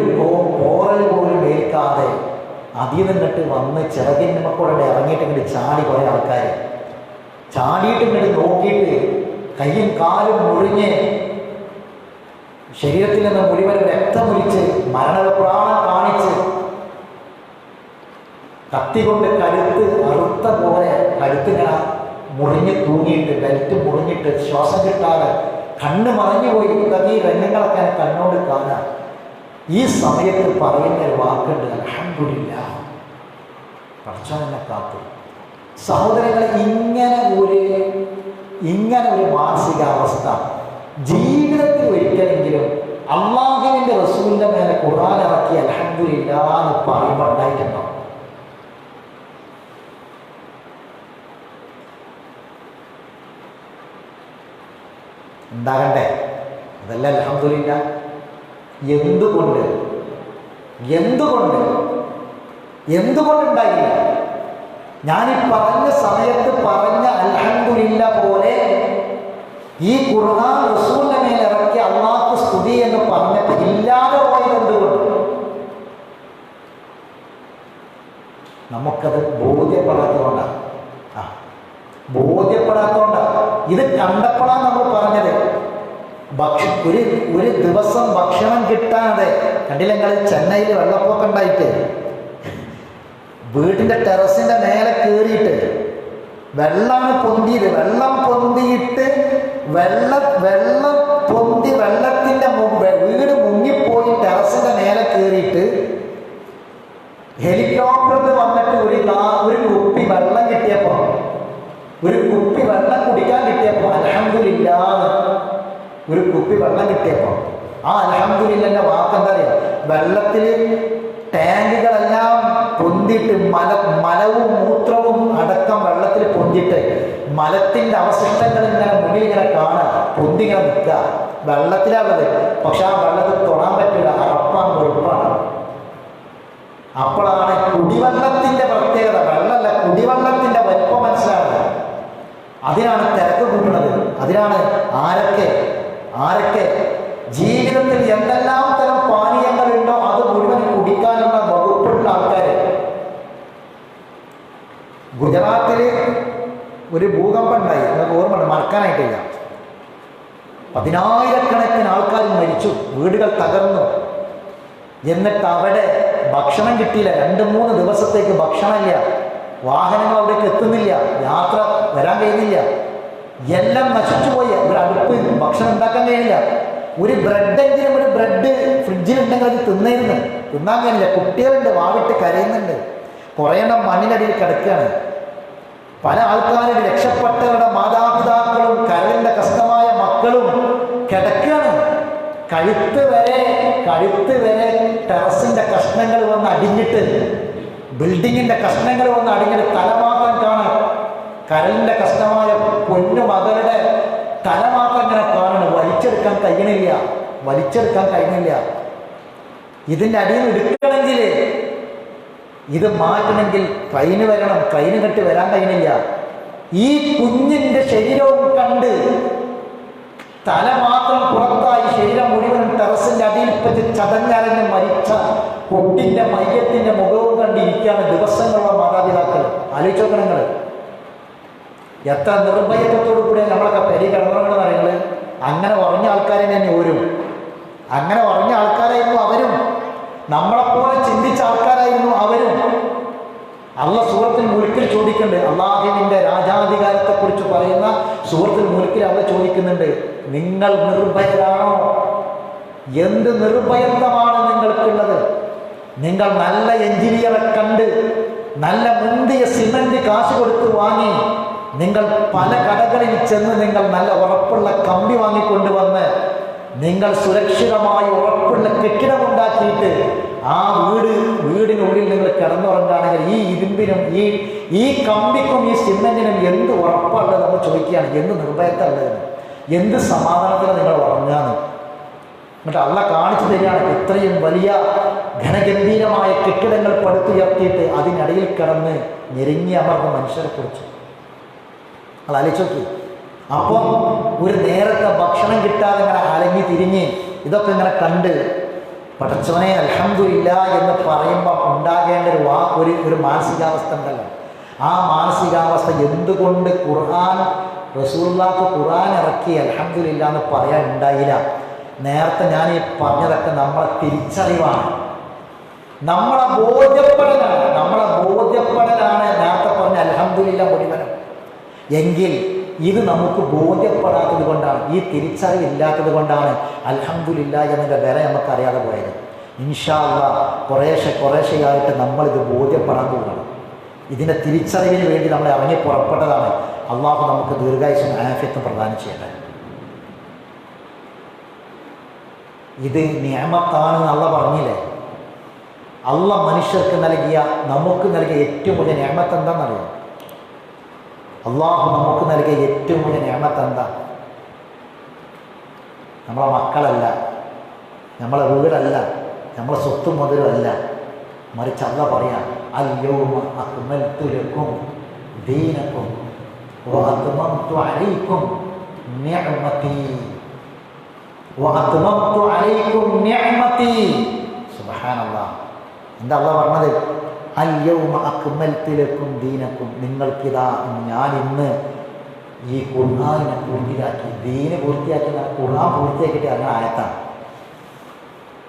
പോറൽ പോലും ഏൽക്കാതെ അതിൽ നിന്നിട്ട് വന്ന് ചിറകിൻ്റെ മക്കളുടെ ഇറങ്ങിയിട്ട് ഇങ്ങോട്ട് ചാടി കുറേ ആൾക്കാർ ചാടിയിട്ട് ഇങ്ങോട്ട് നോക്കിയിട്ട് കയ്യും കാലും മുറിഞ്ഞ് ശരീരത്തിൽ നിന്ന് മുഴുവൻ രക്തമൊലിച്ച് മരണപ്രാണം കാണിച്ച് കത്തി കൊണ്ട് കഴുത്ത് അറുത്ത പോലെ കഴുത്തിങ്ങനെ മുറിഞ്ഞ് തൂങ്ങിയിട്ട് ബെൽറ്റ് മുറിഞ്ഞിട്ട് ശ്വാസം കിട്ടാതെ കണ്ണ് മറഞ്ഞുപോയി. ഈ രംഗങ്ങളൊക്കെ കണ്ണോട് കാണാം. ഈ സമയത്ത് പറയുന്ന ഒരു വാക്കുണ്ട്, അൽഹംദുലില്ലാഹ്, പടച്ചോനെ കാത്തു. സഹോദരങ്ങളെ, ഇങ്ങനെ ഒരു മാനസികാവസ്ഥ ജീവിതത്തിൽ ഒരിക്കലെങ്കിലും അള്ളാഹുവിൻ്റെ റസൂലിൻ്റെ മേലെ ഖുർആൻ ഇറക്കി അൽഹംദുലില്ലാഹ് എന്ന് പറയുമ്പോൾ ഉണ്ടായിട്ടുണ്ടോ? ഉണ്ടാകണ്ടേ? അതല്ല അൽഹംദുലില്ലാഹ്. എന്തുകൊണ്ടുണ്ടായില്ല? ഞാനീ പറഞ്ഞ സമയത്ത് പറഞ്ഞ അൽഹംദുലില്ലാഹ് പോലെ ഈ ഖുർആൻ റസൂലിന്റെ മേൽ ഇറക്കി അല്ലാഹു സ്തുതി എന്ന് പറഞ്ഞിട്ട് ഇല്ലാതെ പോയത് എന്തുകൊണ്ട്? നമുക്കത് ബോധ്യപ്പെടാത്തതുകൊണ്ടാണ്. ഇത് കണ്ടപ്പോഴാണ് നമ്മൾ പറഞ്ഞത്. ഒരു ദിവസം ഭക്ഷണം കിട്ടാതെ കണ്ടില്ലെങ്കിൽ ചെന്നൈയിൽ വെള്ളപ്പൊക്കം ഉണ്ടായിട്ട് വീടിൻ്റെ ടെറസിൻ്റെ മേലെ കയറിയിട്ട് വെള്ളം പൊന്തിയിട്ട് വെള്ളത്തിൻ്റെ വീട് മുങ്ങിപ്പോയി ടെറസിൻ്റെ മേലെ കയറിയിട്ട് ഹെലികോപ്റ്ററിൽ വന്നിട്ട് ഒരു കുപ്പി വെള്ളം കിട്ടിയപ്പോൾ, ഒരു കുപ്പി വെള്ളം കുടിക്കാൻ കിട്ടിയപ്പോൾ അൽഹംദുലില്ലാഹ്, ഒരു കുപ്പി വെള്ളം കിട്ടിയപ്പോൾ ആ അൽഹംദുലില്ലാഹിന്റെ വാക്കെന്താ അറിയാം? വെള്ളത്തിൽ ടാങ്കുകളെല്ലാം പൊന്തിയിട്ട് മലവും മൂത്രവും അടക്കം വെള്ളത്തിൽ പൊന്തിയിട്ട് മലത്തിൻ്റെ അവശിഷ്ടങ്ങൾ ഇങ്ങനെ മുന്നിൽ ഇങ്ങനെ കാണാം, പൊന്തിങ്ങനെ നിൽക്കുക. വെള്ളത്തിലാണുള്ളത്, പക്ഷെ ആ വെള്ളത്തിൽ തൊടാൻ പറ്റില്ല, അറപ്പാണ്, വെറുപ്പാണ്. അപ്പോഴാണ് കുടിവെള്ളത്തിൻ്റെ പ്രത്യേകത, വെള്ളമല്ല കുടിവെള്ളത്തിൻ്റെ വലിപ്പം മനസ്സിലാവുന്നത്. അതിനാണ് തിരക്ക് കൂട്ടുന്നത്. അതിനാണ് ആരൊക്കെ ജീവിതത്തിൽ എന്തെല്ലാം തരം പാനീയങ്ങളുണ്ടോ അത് മുഴുവൻ കുടിക്കാനുള്ള വകുപ്പുള്ള ആൾക്കാർ. ഗുജറാത്തിൽ ഒരു ഭൂകമ്പം ഉണ്ടായി, നമുക്ക് ഓർമ്മ മറക്കാനായിട്ടില്ല. 10,000-കണക്കിന് ആൾക്കാർ മരിച്ചു, വീടുകൾ തകർന്നു. എന്നിട്ട് അവിടെ ഭക്ഷണം കിട്ടിയില്ല, 2-3 ദിവസത്തേക്ക് ഭക്ഷണമില്ല, വാഹനങ്ങൾ അവിടേക്ക് എത്തുന്നില്ല, യാത്ര വരാൻ കഴിയുന്നില്ല, എല്ലാം നശിച്ചുപോയി. ഒരു അടുപ്പ് ഭക്ഷണം ഉണ്ടാക്കാൻ കഴിയില്ല. ഒരു ബ്രെഡ് ഫ്രിഡ്ജിലുണ്ടെങ്കിൽ അത് തിന്നാൻ കഴിയില്ല. കുട്ടികളുണ്ട്, വാവിട്ട് കരയുന്നുണ്ട്, കുറേ എണ്ണം മണ്ണിനടിയിൽ കിടക്കുകയാണ്. പല ആൾക്കാരും രക്ഷപ്പെട്ടവരുടെ മാതാപിതാക്കളും കരളിൻ്റെ കഷ്ടമായ മക്കളും കിടക്കുകയാണ്. കഴുത്ത് വരെ ടെറസിൻ്റെ കഷ്ണങ്ങൾ വന്ന് അടിഞ്ഞിട്ട്, ബിൽഡിങ്ങിൻ്റെ കഷ്ണങ്ങൾ വന്ന് അടിഞ്ഞിട്ട് തലമാത്രം കാണാൻ, കരളിൻ്റെ കഷ്ടമായ പൊന്നു മകളുടെ തലമാത്രം ഇങ്ങനെ കാണണം. വലിച്ചെടുക്കാൻ കഴിയണില്ല. ഇതിൻ്റെ അടിയിൽ എടുക്കണമെങ്കിൽ, ഇത് മാറ്റണമെങ്കിൽ ട്രെയിന് വരണം, ട്രെയിന് കെട്ടി വരാൻ കഴിയണില്ല. ഈ കുഞ്ഞിൻ്റെ ശരീരവും കണ്ട് തല മാത്രം പുറത്തായി ശരീരം മുഴുവൻ ടെറസിൻ്റെ അടിയിൽ പറ്റി ചതഞ്ഞരഞ്ഞ് മരിച്ച കുട്ടിൻ്റെ മയ്യത്തിൻ്റെ മുഖവും കണ്ടിരിക്കുകയാണ് ദിവസങ്ങളുള്ള മാതാപിതാക്കൾ. ആലോചിച്ചോക്കണങ്ങൾ എത്ര നിർഭയത്വത്തോടു കൂടി നമ്മളൊക്കെ പെരി കിടന്നുറങ്ങുന്ന കാര്യങ്ങൾ. അങ്ങനെ ഉറങ്ങിയ ആൾക്കാരെ തന്നെ അങ്ങനെ ഉറങ്ങിയ ആൾക്കാരായിരുന്നു അവരും, നമ്മളെപ്പോലെ ചിന്തിച്ച ആൾക്കാരായിരുന്നു അവരും. അള്ളാഹ് സൂറത്തുൽ മുൽക്കിൽ ചോദിക്കുന്നുണ്ട്, അള്ളാഹുവിൻ്റെ രാജാധികാരത്തെക്കുറിച്ച് പറയുന്ന സൂറത്തുൽ മുൽക്കിൽ അള്ളാഹ് ചോദിക്കുന്നുണ്ട്, നിങ്ങൾ നിർഭയരാണോ? എന്ത് നിർഭയത്വമാണ് നിങ്ങൾക്കുള്ളത്? നിങ്ങൾ നല്ല എഞ്ചിനീയറെ കണ്ട് നല്ല മുന്തിയ സിമന്റ് കാശ് കൊടുത്ത് വാങ്ങി, നിങ്ങൾ പല കടകളിൽ ചെന്ന് നിങ്ങൾ നല്ല ഉറപ്പുള്ള കമ്പി വാങ്ങിക്കൊണ്ടുവന്ന് നിങ്ങൾ സുരക്ഷിതമായി ഉറപ്പുള്ള കെട്ടിടമുണ്ടാക്കിയിട്ട് ആ വീടിനുള്ളിൽ നിങ്ങൾ കിടന്നുറങ്ങുകയാണെങ്കിൽ ഈ ഇരുമ്പിനും ഈ കമ്പിക്കും ഈ സിമെന്റിനും എന്ത് ഉറപ്പുള്ളത് നമ്മൾ ചോദിക്കുകയാണ്, എന്ത് നിർഭയത്തുള്ളത്? എന്ത് സമാധാനത്തിലാണ് നിങ്ങൾ ഉറങ്ങാന്ന്. എന്നിട്ട് അള്ള കാണിച്ചു തരികയാണ് ഇത്രയും വലിയ ഘനഗംഭീരമായ കെട്ടിടങ്ങൾ പടുത്തുയർത്തിയിട്ട് അതിനിടയിൽ കിടന്ന് ഞെരുങ്ങി അമർന്ന മനുഷ്യരെ കുറിച്ച് അത് ആലോചിച്ചു. അപ്പം ഒരു നേരത്തെ ഭക്ഷണം കിട്ടാതെ ഇങ്ങനെ അലങ്ങി തിരിഞ്ഞ് ഇതൊക്കെ ഇങ്ങനെ കണ്ട് പടച്ചവനെ അൽഹംദുലില്ലാ എന്ന് പറയുമ്പോൾ ഉണ്ടാകേണ്ട ഒരു മാനസികാവസ്ഥ ഉണ്ടല്ലോ. ആ മാനസികാവസ്ഥ എന്തുകൊണ്ട് റസൂലുള്ളാഹിക്ക് ഖുർആൻ ഇറക്കി അൽഹംദുലില്ലാ എന്ന് പറയാൻ ഉണ്ടായില്ല? നേരത്തെ ഞാൻ ഈ പറഞ്ഞതൊക്കെ നമ്മളെ തിരിച്ചറിവാണ്, നമ്മളെ ബോധ്യപ്പെടലാണ് നേരത്തെ പറഞ്ഞ അൽഹംദുലില്ലാ മുഴുവനും. എങ്കിൽ ഇത് നമുക്ക് ബോധ്യപ്പെടാത്തത് കൊണ്ടാണ്, ഈ തിരിച്ചറിവില്ലാത്തത് കൊണ്ടാണ് അൽഹംദുലില്ലാ എന്നതിൻ്റെ വില നമുക്കറിയാതെ പോയത്. ഇൻഷാ അല്ലാഹ് കുറേശ്ശെയായിട്ട് നമ്മളിത് ബോധ്യപ്പെടാൻ പോവുകയാണ്. ഇതിൻ്റെ തിരിച്ചറിവിന് വേണ്ടി നമ്മൾ ഇറങ്ങി പുറപ്പെട്ടതാണ്. അള്ളാഹു നമുക്ക് ദീർഘായുസ്സും ആഫിയത്തും പ്രദാനം ചെയ്യട്ടെ. ഇത് നിഅമത്താണെന്ന് അള്ള പറഞ്ഞില്ലേ? അള്ള മനുഷ്യർക്ക് നൽകിയ, നമുക്ക് നൽകിയ ഏറ്റവും വലിയ നിഅമത്ത് എന്താണെന്നറിയാം? അള്ളാഹു നമുക്ക് നൽകിയ ഏറ്റവും വലിയ നിഅമത്ത് എന്താ? നമ്മളെ മക്കളല്ല, നമ്മളെ വീടല്ല, നമ്മളെ സ്വത്തും മുതലുമല്ല. മറിച്ച് അള്ള പറയാം, അൽയൗമ അക്മൽതു ലക്കും ദീനക്കും വഅത്മംതു അലൈക്കും നിഅമതി വഅത്മംതു അലൈക്കും നിഅമതി. സുബ്ഹാനല്ലാഹ്. എന്താ അള്ളാഹ് പറഞ്ഞത്? അൽയൗമ അക്മൽതു ലക്കും ദീനക്കും, നിങ്ങൾക്കിതാ ഞാൻ ഇന്ന് ഈ ഖുർആനിനെ പൂർത്തിയാക്കി. ദീന് പൂർത്തിയാക്കി, ഖുർആൻ പൂർത്തിയാക്കിയിട്ട് അങ്ങനെ ആയത്താണ്.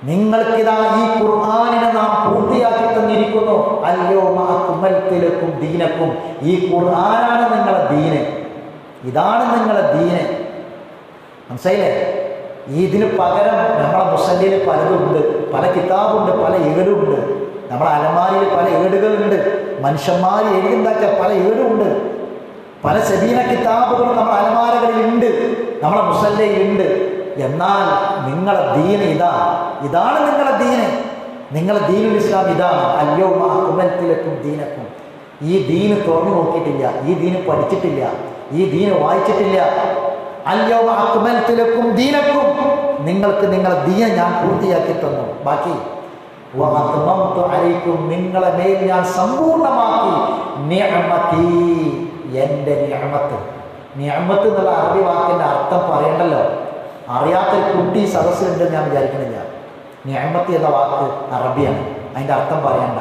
നിങ്ങൾക്കിതാ ഈ ഖുർആനിനെ നാം പൂർത്തിയാക്കി തന്നിരിക്കുന്നു. അൽയൗമ അക്മൽതു ലക്കും ദീനക്കും, ഈ ഖുർആനാണ് നിങ്ങളുടെ ദീന്, ഇതാണ് നിങ്ങളുടെ ദീന്. മനസ്സിലായില്ലേ? ഇതിന് പകരം നമ്മളെ മുസല്ലിയിൽ പലതുണ്ട്, പല കിതാബുണ്ട്, പല ഏടുണ്ട്. നമ്മളെ അലമാരിയിൽ പല ഏടുകളുണ്ട്, മനുഷ്യന്മാർ എഴുതുണ്ടാക്കിയ പല ഏടുമുണ്ട്. പല സബീന കിതാബുകളും നമ്മുടെ അലമാരകളിലുണ്ട്, നമ്മളെ മുസല്ലയിലുണ്ട്. എന്നാൽ നിങ്ങളെ ദീന് ഇതാണ് നിങ്ങളെ ദീന്. നിങ്ങളെ ദീനുൽ ഇസ്ലാം ഇതാണ്. അൽയൗമ അക്മൽതു ലക്കും ദീനക്കും. ഈ ദീന് തുറന്നു നോക്കിയിട്ടില്ല, ഈ ദീന് പഠിച്ചിട്ടില്ല, ഈ ദീന് വായിച്ചിട്ടില്ല. അൽയൗമ അക്മൽതു ലക്കും ദീനക്കും, നിങ്ങൾക്ക് നിങ്ങളെ ദീന ഞാൻ പൂർത്തിയാക്കി തന്നു. ബാക്കി വഅത്മംതു അലൈക്കും, നിങ്ങളെ മേൽ ഞാൻ സമ്പൂർണ്ണമാക്കി. നിഅമതി, എൻ്റെ നിഅമത്ത്. നിഅമത്ത് എന്നുള്ള അറബി വാക്കിൻ്റെ അർത്ഥം പറയണ്ടല്ലോ. അറിയാത്തൊരു കുട്ടി സദസ്സിലുണ്ടെന്ന് ഞാൻ വിചാരിക്കണില്ല. നിഅമത്ത് എന്ന വാക്ക് അറബിയാണ്, അതിൻ്റെ അർത്ഥം പറയണ്ട.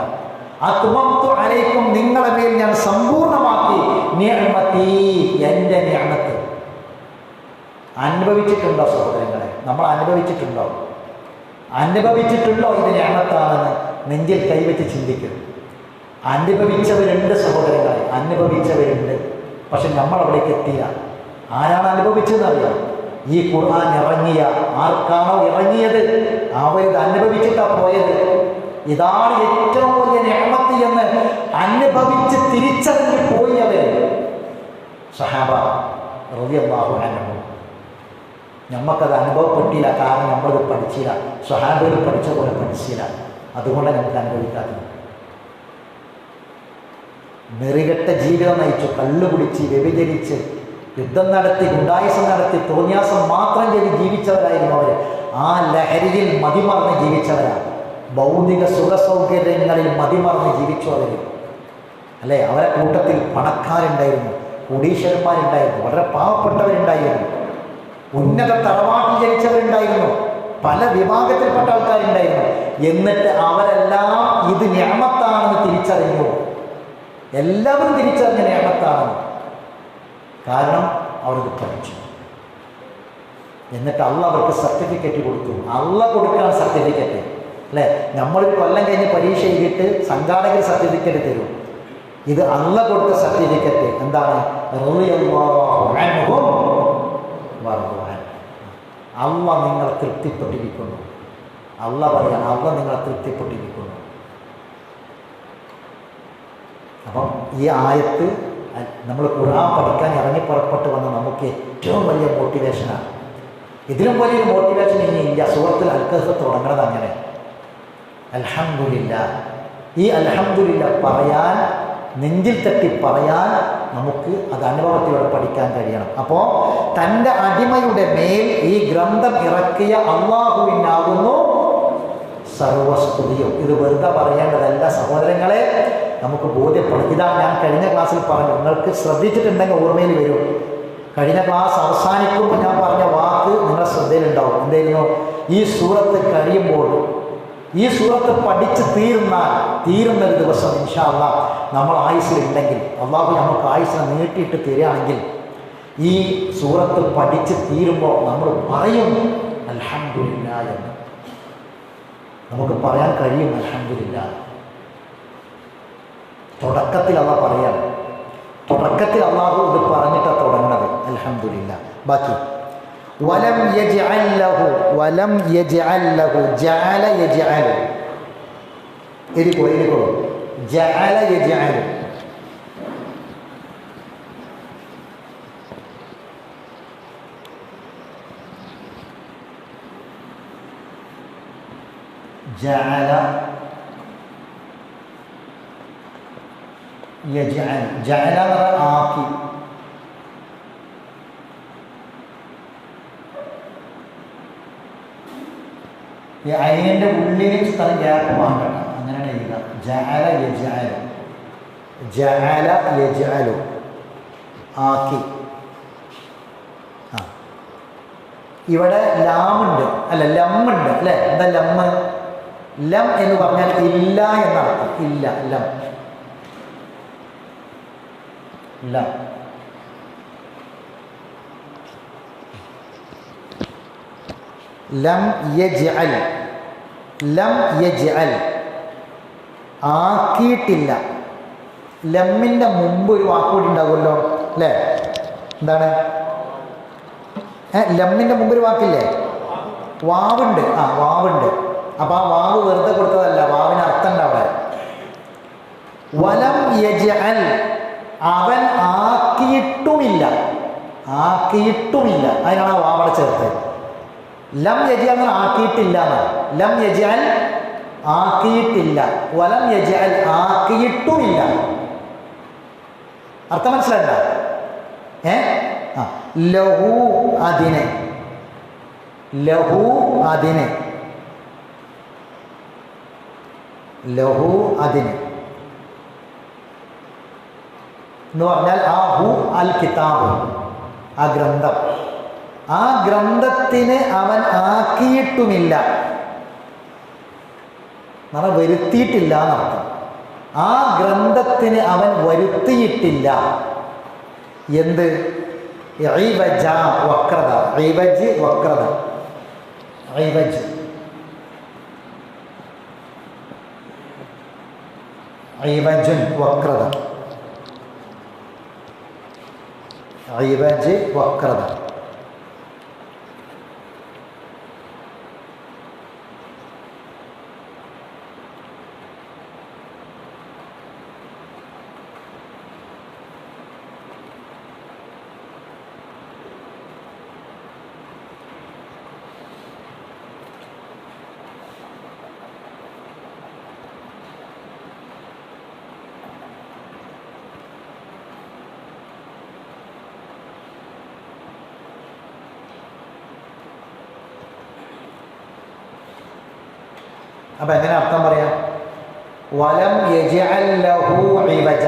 അത്മംതു അലൈക്കും, നിങ്ങളെ മേൽ ഞാൻ സമ്പൂർണ്ണമാക്കി. നിഅമതി, എൻ്റെ നിഅമത്ത്. അനുഭവിച്ചിട്ടുണ്ടോ സഹോദരങ്ങളെ? നമ്മൾ അനുഭവിച്ചിട്ടുണ്ടോ ഇത് നിഅമത്താണെന്ന് നെഞ്ചിൽ കൈവച്ച് ചിന്തിക്കും. അനുഭവിച്ചവരുണ്ട് സഹോദരങ്ങളെ, അനുഭവിച്ചവരുണ്ട്. പക്ഷെ നമ്മൾ അവിടേക്ക് എത്തിയില്ല. ആരാണ് അനുഭവിച്ചതെന്നറിയാം? ഈ ഖുർആൻ ഇറങ്ങിയ ആർക്കാണോ ഇറങ്ങിയത് അവരിത് അനുഭവിച്ചിട്ടാണ് പോയത്. ഇതാണ് ഏറ്റവും വലിയ നിഅമത്ത് എന്ന് അനുഭവിച്ച് തിരിച്ചറിഞ്ഞ് പോയി അവർ. സഹാബ റളിയല്ലാഹു അൻഹും. നമുക്കത് അനുഭവപ്പെട്ടില്ല, കാരണം നമ്മളത് പഠിച്ചില്ല. സ്വഹാബികൾ പഠിച്ച പോലെ പഠിച്ചില്ല, അതുകൊണ്ട് നമുക്ക് അനുഭവിക്കാത്തത്. നെറികെട്ട ജീവിതം നയിച്ചു, കള്ളു കുടിച്ച്, വ്യഭിചരിച്ച്, യുദ്ധം നടത്തി, ഗുണ്ടായുസം നടത്തി, തോന്നിയാസം മാത്രം ചെയ്ത് ജീവിച്ചവരായിരുന്നു അവർ. ആ ലഹരിയിൽ മതിമറന്ന് ജീവിച്ചവരാണ്. ഭൗതിക സുഖസൗകര്യങ്ങളിൽ മതിമറന്ന് ജീവിച്ചു അവർ. അല്ലേ? അവരെ കൂട്ടത്തിൽ പണക്കാരുണ്ടായിരുന്നു, കോടീശ്വരന്മാരുണ്ടായിരുന്നു, വളരെ പാവപ്പെട്ടവരുണ്ടായിരുന്നു, ഉന്നത തറവാട്ടിൽ ജനിച്ചവരുണ്ടായിരുന്നു, പല വിഭാഗത്തിൽപ്പെട്ട ആൾക്കാരുണ്ടായിരുന്നു. എന്നിട്ട് അവരെല്ലാം ഇത് നിഅമത്താണെന്ന് തിരിച്ചറിഞ്ഞു. എല്ലാവരും തിരിച്ചറിഞ്ഞ നിഅമത്താണെന്ന്. കാരണം അവരത് പഠിച്ചു. എന്നിട്ട് അള്ള അവർക്ക് സർട്ടിഫിക്കറ്റ് കൊടുത്തു. അള്ള കൊടുക്കാൻ സർട്ടിഫിക്കറ്റ്, അല്ലേ? നമ്മളൊരു കൊല്ലം കഴിഞ്ഞ് പരീക്ഷ എഴുതിയിട്ട് സംഘാടകർ സർട്ടിഫിക്കറ്റ് തരും. ഇത് അള്ള കൊടുത്ത സർട്ടിഫിക്കറ്റ് എന്താണ്? അള്ള നിങ്ങളെ തൃപ്തിപ്പെട്ടിരിക്കുന്നു. അള്ള പറയാണ്, അള്ള നിങ്ങളെ തൃപ്തിപ്പെട്ടിരിക്കുന്നു. അപ്പം ഈ ആയത്ത് നമ്മൾ ഖുർആൻ പഠിക്കാൻ ഇറങ്ങി പുറപ്പെട്ട് വന്ന നമുക്ക് ഏറ്റവും വലിയ മോട്ടിവേഷനാണ്. ഇതിലും വലിയൊരു മോട്ടിവേഷൻ ഇനി ഇല്ല. സൂറത്തുൽ അൽ-കഹ്ഫ് തുടങ്ങുന്നത് അങ്ങനെ. അൽഹംദുലില്ലാ. ഈ അൽഹംദുലില്ലാ പറയാൻ, നെഞ്ചിൽ തട്ടി പറയാൻ നമുക്ക് അത് അനുഭവത്തിലൂടെ പഠിക്കാൻ കഴിയണം. അപ്പോൾ തൻ്റെ അടിമയുടെ മേൽ ഈ ഗ്രന്ഥം ഇറക്കിയ അള്ളാഹുവിനാകുന്നു സർവസ്തുതിയും. ഇത് വെറുതെ പറയേണ്ടതല്ല സഹോദരങ്ങളെ, നമുക്ക് ബോധ്യപ്പെടും. ഇതാ ഞാൻ കഴിഞ്ഞ ക്ലാസ്സിൽ പറഞ്ഞു, നിങ്ങൾക്ക് ശ്രദ്ധിച്ചിട്ടുണ്ടെങ്കിൽ ഓർമ്മയിൽ വരും. കഴിഞ്ഞ ക്ലാസ് അവസാനിക്കുമ്പോൾ ഞാൻ പറഞ്ഞ വാക്ക് നിങ്ങളുടെ ശ്രദ്ധയിലുണ്ടാവും. എന്തായിരുന്നു? ഈ സൂറത്ത് കഴിയുമ്പോൾ, ഈ സൂറത്ത് പഠിച്ച് തീരുന്നൊരു ദിവസം ഇൻഷാ അല്ലാഹ് നമ്മൾ ആയുസ്സിലുണ്ടെങ്കിൽ, അള്ളാഹു നമുക്ക് ആയുസ്സിനെ നീട്ടിയിട്ട് തരികയാണെങ്കിൽ, ഈ സൂറത്ത് പഠിച്ച് തീരുമ്പോൾ നമ്മൾ പറയും അൽഹംദുലില്ലാഹ് എന്ന്. നമുക്ക് പറയാൻ കഴിയും അൽഹംദുലില്ലാഹ്. തുടക്കത്തിൽ അള്ളാഹ് പറയാം, തുടക്കത്തിൽ അള്ളാഹു ഇത് പറഞ്ഞിട്ടാണ് തുടങ്ങുന്നത് അൽഹംദുലില്ലാഹ്. ബാക്കി വലം യജ്അൽ ലഹു ജഅല യജ്അലു എരിക്കോളൂ ജഅല യജ്അലു. ജഅല യജ്അൽ, ജഅല ആക്കി. ഈ അയിൻ്റെ ഉള്ളിൽ സ്ഥലം ഗ്യാപ്പ് മാറ്റണം, അങ്ങനെയാണ് എഴുതുക. ജഅല യജ്അലു, ജഅല യജ്അലു ആക്കി. ഇവിടെ ലാമുണ്ട്, അല്ല ലമ്മുണ്ട് അല്ലേ? എന്താ ലമ്മ്? ലം എന്ന് പറഞ്ഞാൽ ഇല്ല എന്നർത്ഥം. ഇല്ല, ലം ലം. ലം യജ്അൽ, ലം യജ്അൽ ആക്കിയിട്ടില്ല. ലമ്മിൻ്റെ മുമ്പ് ഒരു വാക്കുകൂടി ഉണ്ടാകുമല്ലോ അല്ലേ? എന്താണ്? ലമ്മിൻ്റെ മുമ്പ് ഒരു വാക്കില്ലേ? വാവുണ്ട്. വാവുണ്ട്. അപ്പം ആ വാവ് വെറുതെ കൊടുത്തതല്ല, വാവിന് അർത്ഥം ഉണ്ട് അവിടെ. വലം യജ്അൽ, അവൻ ആക്കിയിട്ടുമില്ല, ആക്കിയിട്ടുമില്ല. അതിനാണ് ആ വാവടെ ചേർത്തത്. ലം യജ്അൽ ആക്കിയിട്ടില്ല എന്നാണ്. ലം യജ്അൽ ആക്കിയിട്ടില്ല, വലം യജ്അൽ ആക്കിയിട്ടുമില്ല. അർത്ഥം മനസ്സിലായില്ല? ലഹു അതിന്, ലഹു അതിന്, ലഹു അതിന് എന്ന് പറഞ്ഞാൽ ആ ഹു അൽ കിതാബ്, ആ ഗ്രന്ഥം, ആ ഗ്രന്ഥത്തിന് അവൻ ആക്കിയിട്ടുമില്ല, വരുത്തിയിട്ടില്ല എന്നർത്ഥം. ആ ഗ്രന്ഥത്തിന് അവൻ വരുത്തിയിട്ടില്ല. എന്ത്? ഇബജ, വക്രത. ഇബജ് വക്രത, ഇബജ് ഇബജുൻ വക്രത, ഇബജ് വക്രത. അപ്പം എങ്ങനെ അർത്ഥം പറയാം? വലം യജ്അൽ ലഹു ഇവജ,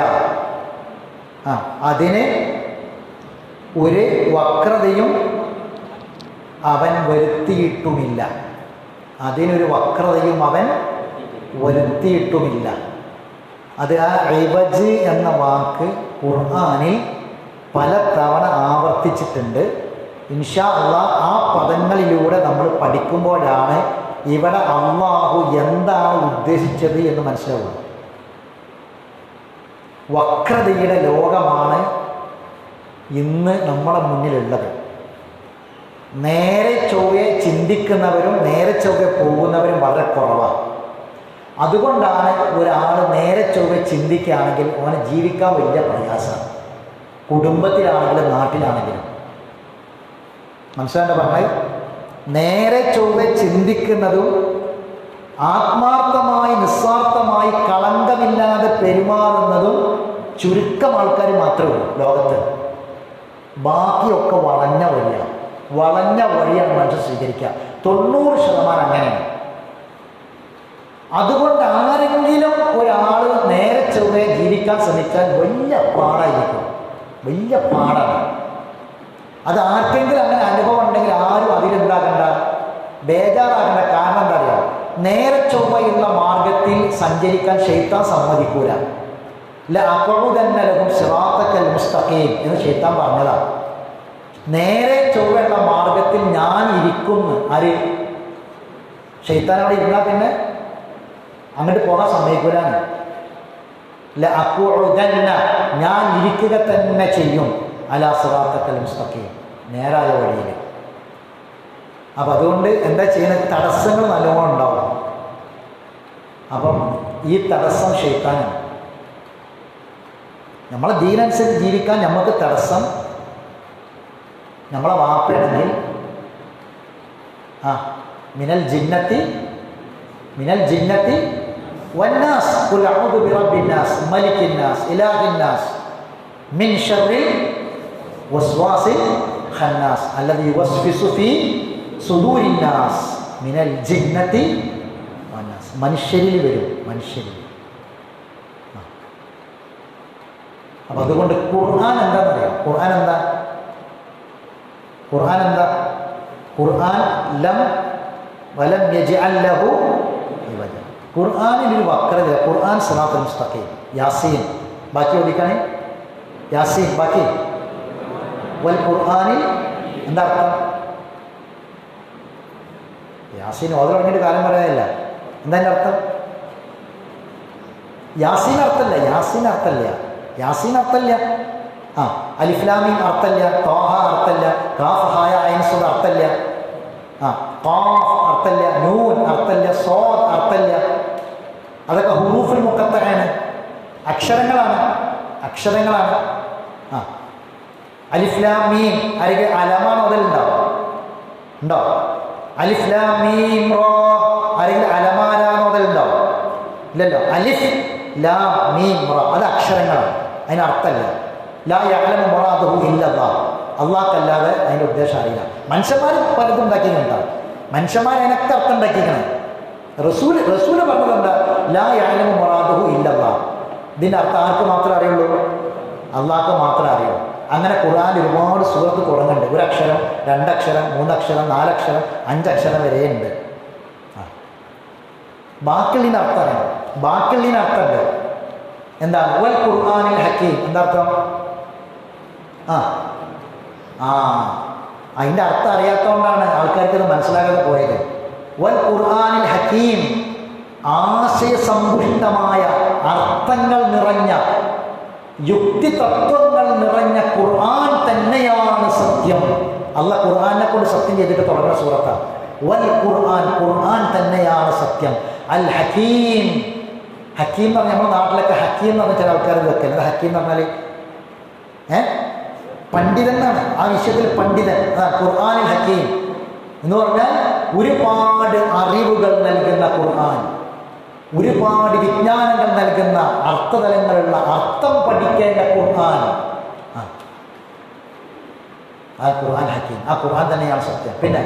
അതിന് ഒരു വക്രതയും അവൻ വരുത്തിയിട്ടുമില്ല. അതിനൊരു വക്രതയും അവൻ വരുത്തിയിട്ടുമില്ല. അത് ആ ഇവജ് എന്ന വാക്ക് ഖുർആനിൽ പല തവണ ആവർത്തിച്ചിട്ടുണ്ട്. ഇൻഷാ അല്ലാഹ് ആ പദങ്ങളിലൂടെ നമ്മൾ പഠിക്കുമ്പോഴാണ് ഇവിടെ അള്ളാഹു എന്താണ് ഉദ്ദേശിച്ചത് എന്ന് മനസ്സിലാവുക. വക്രതയുടെ ലോകമാണ് ഇന്ന് നമ്മുടെ മുന്നിലുള്ളത്. നേരെ ചൊവ്വെ ചിന്തിക്കുന്നവരും നേരെ ചൊവ്വെ പോകുന്നവരും വളരെ കുറവാണ്. അതുകൊണ്ടാണ് ഒരാൾ നേരെ ചൊവ്വെ ചിന്തിക്കുകയാണെങ്കിൽ അവന് ജീവിക്കാൻ വലിയ പ്രയാസമാണ്, കുടുംബത്തിലാണെങ്കിലും നാട്ടിലാണെങ്കിലും. മനസ്സിലാണ്ട് പറഞ്ഞാൽ നേരെ ചൊവ്വെ ചിന്തിക്കുന്നതും ആത്മാർത്ഥമായി നിസ്വാർത്ഥമായി കളങ്കമില്ലാതെ പെരുമാറുന്നതും ചുരുക്കം ആൾക്കാർ മാത്രമേ ഉള്ളൂ ലോകത്ത്. ബാക്കിയൊക്കെ വളഞ്ഞ വഴിയാണ്. വളഞ്ഞ വഴിയാണ് മനുഷ്യൻ സ്വീകരിക്കുക. 90% അങ്ങനെയാണ്. അതുകൊണ്ട് ആരെങ്കിലും ഒരാൾ നേരെ ചൊവ്വേ ജീവിക്കാൻ ശ്രമിച്ചാൽ വലിയ പാടായിരിക്കും, വലിയ പാടാണ്. അത് ആർക്കെങ്കിലും അങ്ങനെ അനുഭവം ഉണ്ടെങ്കിൽ ആരും അതിലുണ്ടാകണ്ട, ബേജാറാകേണ്ട. കാരണം എന്താ പറയുക, നേരെ ചൊവ്വയുള്ള മാർഗത്തിൽ സഞ്ചരിക്കാൻ ശൈത്താൻ സമ്മതിക്കൂല. ലഅഖഉദന്നലഹും സിറാത്തക്കൽ മുസ്തഖീം എന്ന് ശൈത്താൻ പറഞ്ഞതാണ്. നേരെ ചൊവ്വയുള്ള മാർഗത്തിൽ ഞാൻ ഇരിക്കുന്നു. ആര്? ശൈത്താൻ അവിടെ ഇരുന്നാൽ പിന്നെ അങ്ങോട്ട് പോകാൻ സമ്മതിക്കൂലാണ്. ലഅഖഉദന്ന, ഞാൻ ഇരിക്കുക തന്നെ ചെയ്യും, അലാ സിറാത്തക്കൽ മുസ്തഖീം, നേരായ വഴിയിൽ. അപ്പം അതുകൊണ്ട് എന്താ ചെയ്യുന്നത്, തടസ്സങ്ങൾ നല്ലോണം ഉണ്ടാവും. അപ്പം ഈ തടസ്സം ശൈത്താനാണ്. നമ്മളെ ദീനനുസരിച്ച് ജീവിക്കാൻ നമുക്ക് തടസ്സം നമ്മളെ വാപ്പയാണെങ്കിൽ മിനൽ ജിന്നത്തി വന്നാസ് ഖുൽ അഊദു ബിറബ്ബിന്നാസ് മലിക്കിന്നാസ് ഇലാഹിന്നാസ് മിൻ ശർറിൽ വസ്വാസിൽ ഖന്നാസ് അല്ലദീ യുവസ്വിസു ഫീ സുദൂരിന്നാസ് മിനൽ ജിന്നത്തി വന്നാസ്. മനുഷ്യരിൽ വരും, മനുഷ്യരിൽ. അപ്പം അതുകൊണ്ട് ഖുർആൻ എന്താണെന്നറിയാം. ഖുർആൻ എന്താ? ഖുർആൻ ലം വലം യജ്അൽ ലഹു ഇവജ. ഖുർആനിൽ ഒരു വക്രത. ഖുർആൻ സിറാത്തുൽ മുസ്തഖീം. യാസീൻ ബാക്കി ഓടിക്കാണേ. യാസീൻ ബാക്കി. വൽ ഖുർആനിൽ എന്താ അർത്ഥം? യാസീൻ ഓതി തുടങ്ങിയിട്ട് കാലം പറയാനില്ല. എന്താ എൻ്റെ അർത്ഥം? യാസീൻ അർത്ഥമില്ല. അലിഫ് ലാം മീം അർത്ഥമില്ല. ത്വാഹ അർത്ഥമില്ല. കാഫ് ഹായ ഐൻ സാദ് അർത്ഥമില്ല. ഖാഫ് അർത്ഥമില്ല. നൂൻ അർത്ഥമില്ല. സ്വാദ് അർത്ഥമില്ല. അതൊക്കെ ഹുറൂഫുൽ മുഖത്തആണ്, അക്ഷരങ്ങളാണ്. അലിഫ് ലാം മീം ആരെങ്കിലും അലമാൻ മുതലുണ്ടോ? അലിഫ് ലാം മീം റോ ആരെങ്കിലും അലമാലാ മുതലുണ്ടോ? ഇല്ലല്ലോ. അലിഫ് ലാം മീം റ അത് അക്ഷരങ്ങളാണ്, അതിന് അർത്ഥമല്ല. ലാ യഅലമു മുറാദഹു ഇല്ലല്ലാഹ്, അള്ളാഹ്ക്കല്ലാതെ അതിൻ്റെ ഉദ്ദേശം അറിയില്ല. മനുഷ്യന്മാർ പലതും ഉണ്ടാക്കിയിട്ടുണ്ടാവും. മനുഷ്യന്മാർ അതിനൊക്കെ അർത്ഥം ഉണ്ടാക്കിക്കണം. റസൂല് പറഞ്ഞതെന്താ? ലാ യഅലമു മുറാദഹു ഇല്ലല്ലാഹ്. ഇതിൻ്റെ അർത്ഥം ആർക്ക് മാത്രമേ അറിയുള്ളൂ? അള്ളാഹ്ക്ക് മാത്രമേ അറിയുള്ളൂ. അങ്ങനെ ഖുർആൻ ഒരുപാട് സൂറത്ത് തുടങ്ങുന്നുണ്ട്. 1 അക്ഷരം, 2 അക്ഷരം, 3 അക്ഷരം, 4 അക്ഷരം, 5 അക്ഷരം വരെയുണ്ട്. ബാക്കിയുള്ളതിന് അർത്ഥമുണ്ട്. എന്താണ്? വൽ ഖുർആനിൽ ഹക്കീം. എന്താ അർത്ഥം? അതിൻ്റെ അർത്ഥം അറിയാത്തതുകൊണ്ടാണ് ആൾക്കാർക്ക് ഇത് മനസ്സിലാകാതെ പോയത്. വൽ ഖുർആനിൽ ഹക്കീം, ആശയസമ്പുഷ്ടമായ അർത്ഥങ്ങൾ നിറഞ്ഞ, യുക്തി തത്വങ്ങൾ നിറഞ്ഞ ഖുർആൻ തന്നെയാണ് സത്യം. അള്ളാഹ് ഖുർആനെ കൊണ്ട് സത്യം ചെയ്തിട്ട് തുടങ്ങുന്ന സൂറത്താണ്. വൽ ഖുർആൻ തന്നെയാണ് സത്യം. അൽ ഹക്കീം. ഹക്കീം എന്ന് പറഞ്ഞാൽ നമ്മുടെ നാട്ടിലൊക്കെ ഹക്കീം എന്ന് പറഞ്ഞാൽ ചില ആൾക്കാർ വെക്കുന്നത്. ഹക്കീം എന്ന് പറഞ്ഞാൽ പണ്ഡിതനാണ്, ആ വിഷയത്തിൽ പണ്ഡിതൻ. ഖുർആനിൽ ഹക്കീം എന്ന് പറഞ്ഞാൽ ഒരുപാട് അറിവുകൾ നൽകുന്ന ഖുർആൻ, ഒരുപാട് വിജ്ഞാനങ്ങൾ നൽകുന്ന, അർത്ഥതലങ്ങളുള്ള, അർത്ഥം പഠിക്കേണ്ട ഖുർആൻ. ആ ഖുർആൻ ഹക്കീം, ആ ഖുർആൻ തന്നെയാണ് സത്യം. പിന്നെ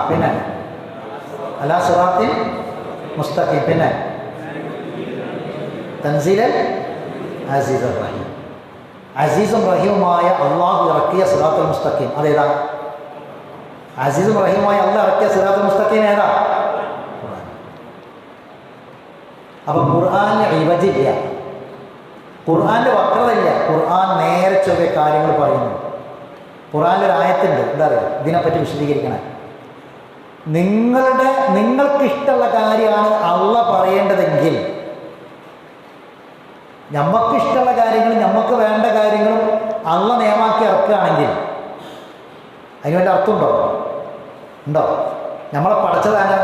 പിന്നെ അലാ സിറാത്തിൽ മുസ്തഖീം. പിന്നെ തൻസീലൽ അസീസുർ റഹീം. അസീസും റഹീമുമായ അള്ളാഹു ഇറക്കിയ സിറാത്തുൽ മുസ്തഖീം അതേതാ? അസീസും റഹീമുമായ അള്ളാഹ് ഇറക്കിയ സിറാത്തുൽ മുസ്തഖീം ഏതാ? അപ്പം ഖുർആനിന് ഇവജില്ല, ഖുർആൻ്റെ വക്രതയില്ല. ഖുർആൻ നേരെ ചൊവ്വേ കാര്യങ്ങൾ പറയുന്നു. ഖുർആനിലൊരു ആയത്തുണ്ട്, എന്താ പറയുക, ഇതിനെപ്പറ്റി വിശദീകരിക്കണേ. നിങ്ങൾക്കിഷ്ടമുള്ള കാര്യമാണ് അള്ളാഹ് പറയേണ്ടതെങ്കിൽ, നമുക്കിഷ്ടമുള്ള കാര്യങ്ങളും നമുക്ക് വേണ്ട കാര്യങ്ങളും അള്ളാഹ് നിയമാക്കി ഇറക്കുകയാണെങ്കിൽ അതിന് വേണ്ട അർത്ഥമുണ്ടോ? നമ്മളെ പഠിച്ചതാണ്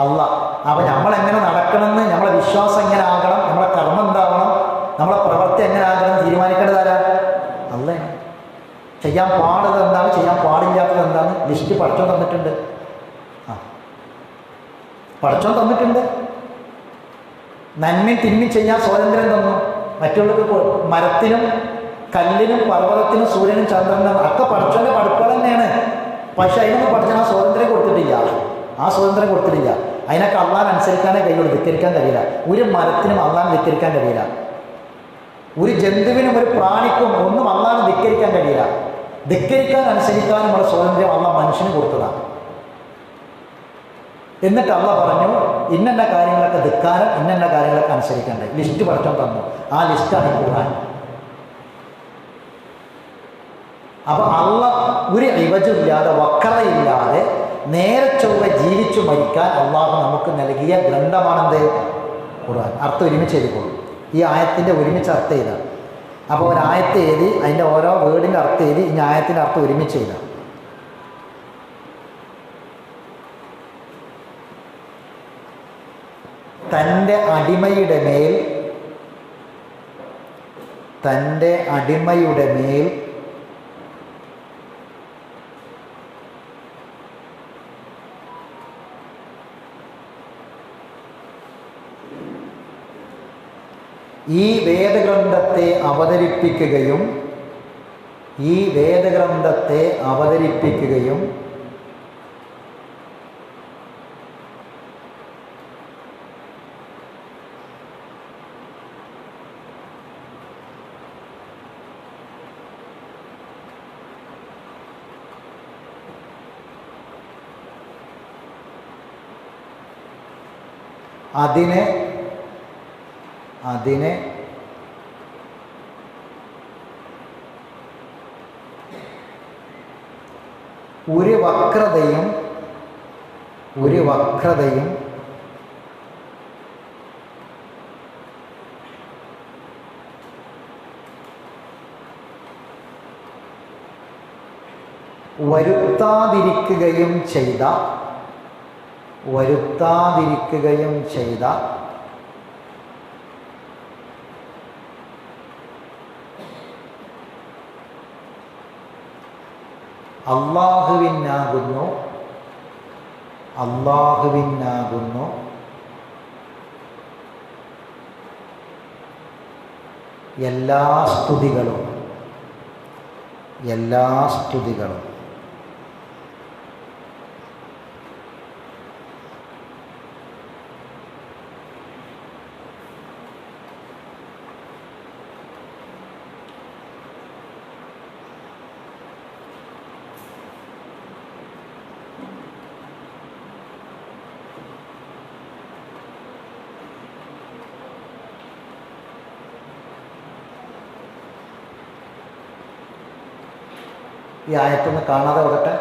അള്ളാഹ്. അപ്പം നമ്മളെങ്ങനെ നടക്കണമെന്ന്, നമ്മളെ വിശ്വാസം എങ്ങനെ ആകണം, നമ്മളെ കർമ്മം എന്താവണം, നമ്മളെ പ്രവൃത്തി എങ്ങനെ ആകണം തീരുമാനിക്കേണ്ടത് ആരാ? അള്ളാഹ്. ചെയ്യാൻ പാടുന്നത് എന്താണ്, ചെയ്യാൻ പാടില്ലാത്തത് എന്താണ് ലിസ്റ്റ് പഠിച്ചു തന്നിട്ടുണ്ട്. പടച്ചോൻ തന്നിട്ടുണ്ട്. നന്മയും തിന്മയും ചെയ്യാൻ സ്വാതന്ത്ര്യം തന്നു. മറ്റുള്ളവർക്ക് മരത്തിനും കല്ലിനും പർവ്വതത്തിനും സൂര്യനും ചന്ദ്രനും ഒക്കെ പടച്ചോൻ്റെ പടുപ്പുകൾ തന്നെയാണ്. പക്ഷെ അതിനൊന്നും പടച്ചോൻ ആ സ്വാതന്ത്ര്യം കൊടുത്തിട്ടില്ല. അതിനൊക്കെ അള്ളാഹ് അനുസരിക്കാനേ കഴിയുള്ളൂ, ധിക്കരിക്കാൻ കഴിയില്ല. ഒരു മരത്തിനും അള്ളാഹ് ധിക്കരിക്കാൻ കഴിയില്ല. ഒരു ജന്തുവിനും ഒരു പ്രാണിക്കും ഒന്നും അള്ളാഹ് ധിക്കരിക്കാൻ കഴിയില്ല. ധിക്കരിക്കാൻ അനുസരിക്കാനുമുള്ള സ്വാതന്ത്ര്യം അള്ളാഹ് മനുഷ്യന് കൊടുത്തതാണ്. എന്നിട്ട് അള്ളാഹ് പറഞ്ഞു ഇന്ന കാര്യങ്ങളൊക്കെ ധിക്കാരം, ഇന്ന കാര്യങ്ങളൊക്കെ അനുസരിക്കണ്ടേ. ലിസ്റ്റ് പടച്ചോൻ തന്നു. ആ ലിസ്റ്റാണ് ഖുർആൻ. അപ്പൊ അള്ളാഹ് ഒരു ഇവജില്ലാതെ വക്രതയില്ലാതെ നേരെ ചൊവ്വ ജീവിച്ചു മരിക്കാൻ അള്ളാഹു നമുക്ക് നൽകിയ ഗ്രന്ഥമാണെന്ത്? ഖുർആൻ. അർത്ഥം ഒരുമിച്ച് എഴുതിക്കോളും. ഈ ആയത്തിൻ്റെ ഒരുമിച്ച് അർത്ഥം ചെയ്താണ്. അപ്പോൾ ഒരായത്ത് എഴുതി അതിൻ്റെ ഓരോ വേർഡിൻ്റെ അർത്ഥം എഴുതി ഈ ആയത്തിൻ്റെ അർത്ഥം ഒരുമിച്ച് ചെയ്താണ്. തൻ്റെ അടിമയുടെ മേൽ ഈ വേദഗ്രന്ഥത്തെ അവതരിപ്പിക്കുകയും അതിനെ ഒരു വക്രതയും വരുത്താതിരിക്കുകയും ചെയ്ത അല്ലാഹുവിനാകുന്നു എല്ലാ സ്തുതികളും. ഈ ആയത്തൊന്ന് കാണാതെ ഓടട്ടെ.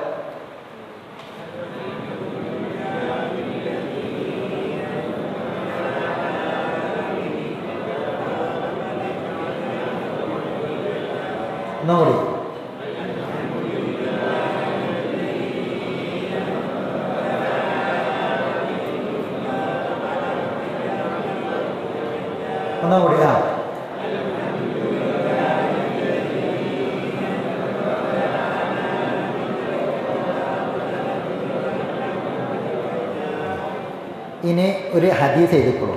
ഒന്നുകൂടി. ആ ഇനി ഒരു ഹദീസ് എഴുതിക്കോളൂ.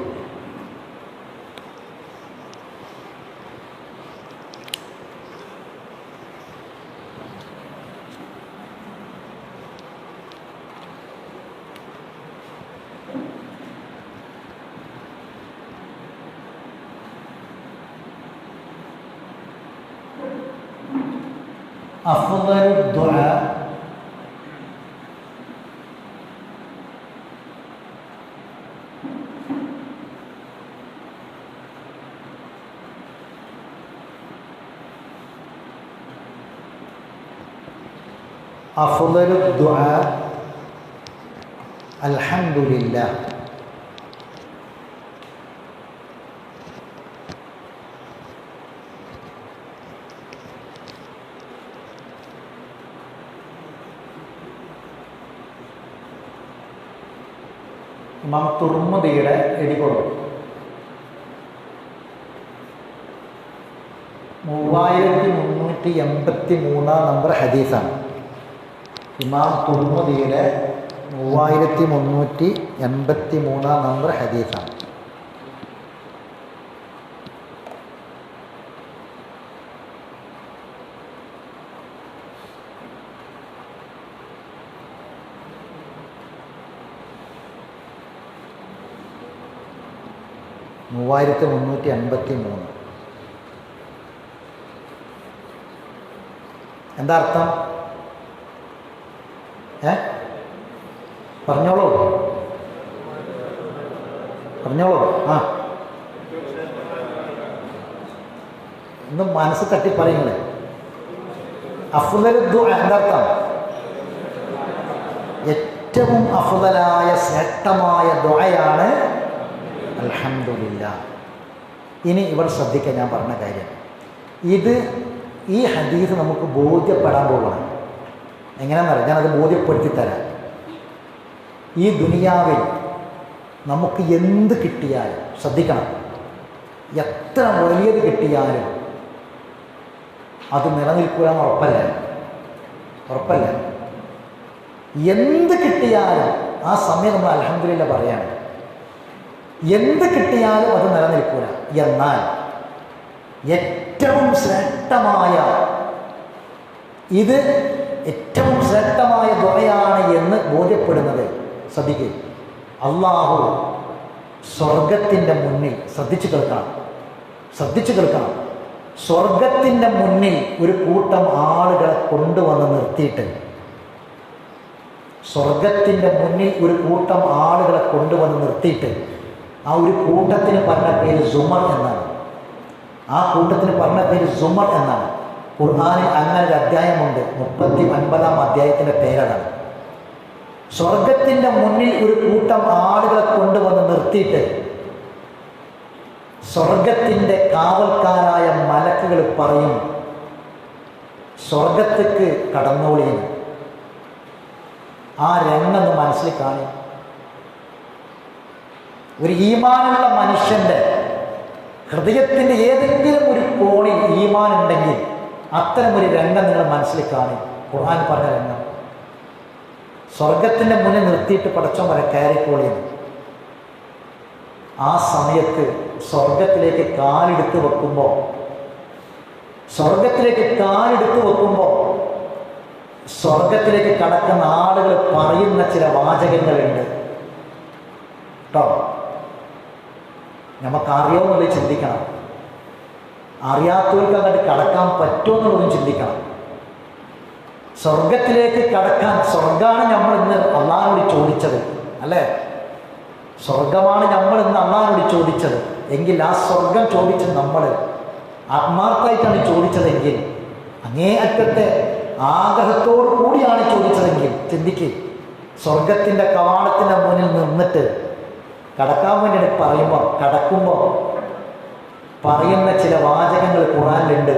അഫ്ളലു ദുആ അഫ്ളലു ദുആ അൽഹംദുലില്ലാഹ്. ഇമാം തുർമുദിയുടെ എഴുതിക്കൊള്ളു 3383 നമ്പർ ഹദീസാണ്. ഇമാം തുർമുദിയുടെ 3383 നമ്പർ ഹദീസാണ്. എന്താ അർത്ഥം? പറഞ്ഞോളൂ. ആ ഒന്ന് മനസ്സ് തട്ടി പറയുന്നത്. അഫ്ളൽ ദുആ എന്താർത്ഥം? ഏറ്റവും അഫ്ളലായ ശ്രേഷ്ഠമായ ദുആയാണ് അൽഹംദുലില്ലാ. ഇനി ഇവിടെ ശ്രദ്ധിക്കാൻ ഞാൻ പറഞ്ഞ കാര്യം, ഈ ഹദീസ് നമുക്ക് ബോധ്യപ്പെടാൻ പോകണം. എങ്ങനെയാണെന്നറിയാം, ഞാനത് ബോധ്യപ്പെടുത്തി തരാം. ഈ ദുനിയാവിൽ നമുക്ക് എന്ത് കിട്ടിയാലും ശ്രദ്ധിക്കണം, എത്ര വലിയത് കിട്ടിയാലും അത് നിലനിൽക്കുകയെന്ന് ഉറപ്പല്ല. എന്ത് കിട്ടിയാലും ആ സമയം നമ്മൾ അൽഹംദുലില്ലാ പറയാണ്. എന്ത് കിട്ടിയാലും അത് നിലനിൽക്കൂല. എന്നാൽ ഏറ്റവും ശ്രേഷ്ഠമായ ദുആയാണ് എന്ന് ബോധ്യപ്പെടുന്നത്, ശ്രദ്ധിക്കുക, അല്ലാഹു സ്വർഗത്തിൻ്റെ മുന്നിൽ ശ്രദ്ധിച്ചു കേൾക്കണം. സ്വർഗത്തിൻ്റെ മുന്നിൽ ഒരു കൂട്ടം ആളുകളെ കൊണ്ടുവന്ന് നിർത്തിയിട്ട്, ആ ഒരു കൂട്ടത്തിന് പറഞ്ഞ പേര് സുമർ എന്നാണ്. ഖുർആനിൽ അങ്ങനെ ഒരു അധ്യായമുണ്ട്, 39-ാം അധ്യായത്തിൻ്റെ പേരതാണ്. സ്വർഗത്തിൻ്റെ മുന്നിൽ ഒരു കൂട്ടം ആളുകളെ കൊണ്ടുവന്ന് നിർത്തിയിട്ട് സ്വർഗത്തിൻ്റെ കാവൽക്കാരായ മലക്കുകൾ പറയും, സ്വർഗത്തേക്ക് കടന്നോളിയെന്ന്. ആ രംഗൊന്ന് മനസ്സിൽ കാണും. ഒരു ഈമാനുള്ള മനുഷ്യൻ്റെ ഹൃദയത്തിൻ്റെ ഏതെങ്കിലും ഒരു കോണിൽ ഈമാൻ ഉണ്ടെങ്കിൽ അത്തരമൊരു രംഗം നിങ്ങൾ മനസ്സിൽ കാണും. ഖുർആൻ പറഞ്ഞ രംഗം, സ്വർഗത്തിൻ്റെ മുന്നിൽ നിർത്തിയിട്ട് പടച്ചോൻ വരെ കയറിക്കോളിയെന്ന്. ആ സമയത്ത് സ്വർഗത്തിലേക്ക് കാലെടുത്ത് വെക്കുമ്പോൾ സ്വർഗത്തിലേക്ക് കടക്കുന്ന ആളുകൾ പറയുന്ന ചില വാചകങ്ങളുണ്ട് കേട്ടോ. നമുക്കറിയാവുന്നത് ചിന്തിക്കണം, അറിയാത്തവർക്ക് അങ്ങോട്ട് കടക്കാൻ പറ്റുമെന്നുള്ളതും ചിന്തിക്കണം. സ്വർഗത്തിലേക്ക് കടക്കാൻ, സ്വർഗമാണ് നമ്മൾ ഇന്ന് അള്ളാഹുവോട് ചോദിച്ചത് അല്ലേ? സ്വർഗമാണ് നമ്മൾ ഇന്ന് അള്ളാഹുവോട് ചോദിച്ചത് എങ്കിൽ ആ സ്വർഗം ചോദിച്ചത് നമ്മൾ ആത്മാർത്ഥമായിട്ടാണ് ചോദിച്ചതെങ്കിൽ, അങ്ങേയറ്റത്തെ ആഗ്രഹത്തോടു കൂടിയാണ് ചോദിച്ചതെങ്കിൽ ചിന്തിക്ക്. സ്വർഗത്തിൻ്റെ കവാടത്തിൻ്റെ മുന്നിൽ നിന്നിട്ട് കടക്കാൻ വേണ്ടിയിട്ട് കടക്കുമ്പോൾ പറയുന്ന ചില വാചകങ്ങൾ ഖുർആനിലുണ്ട്.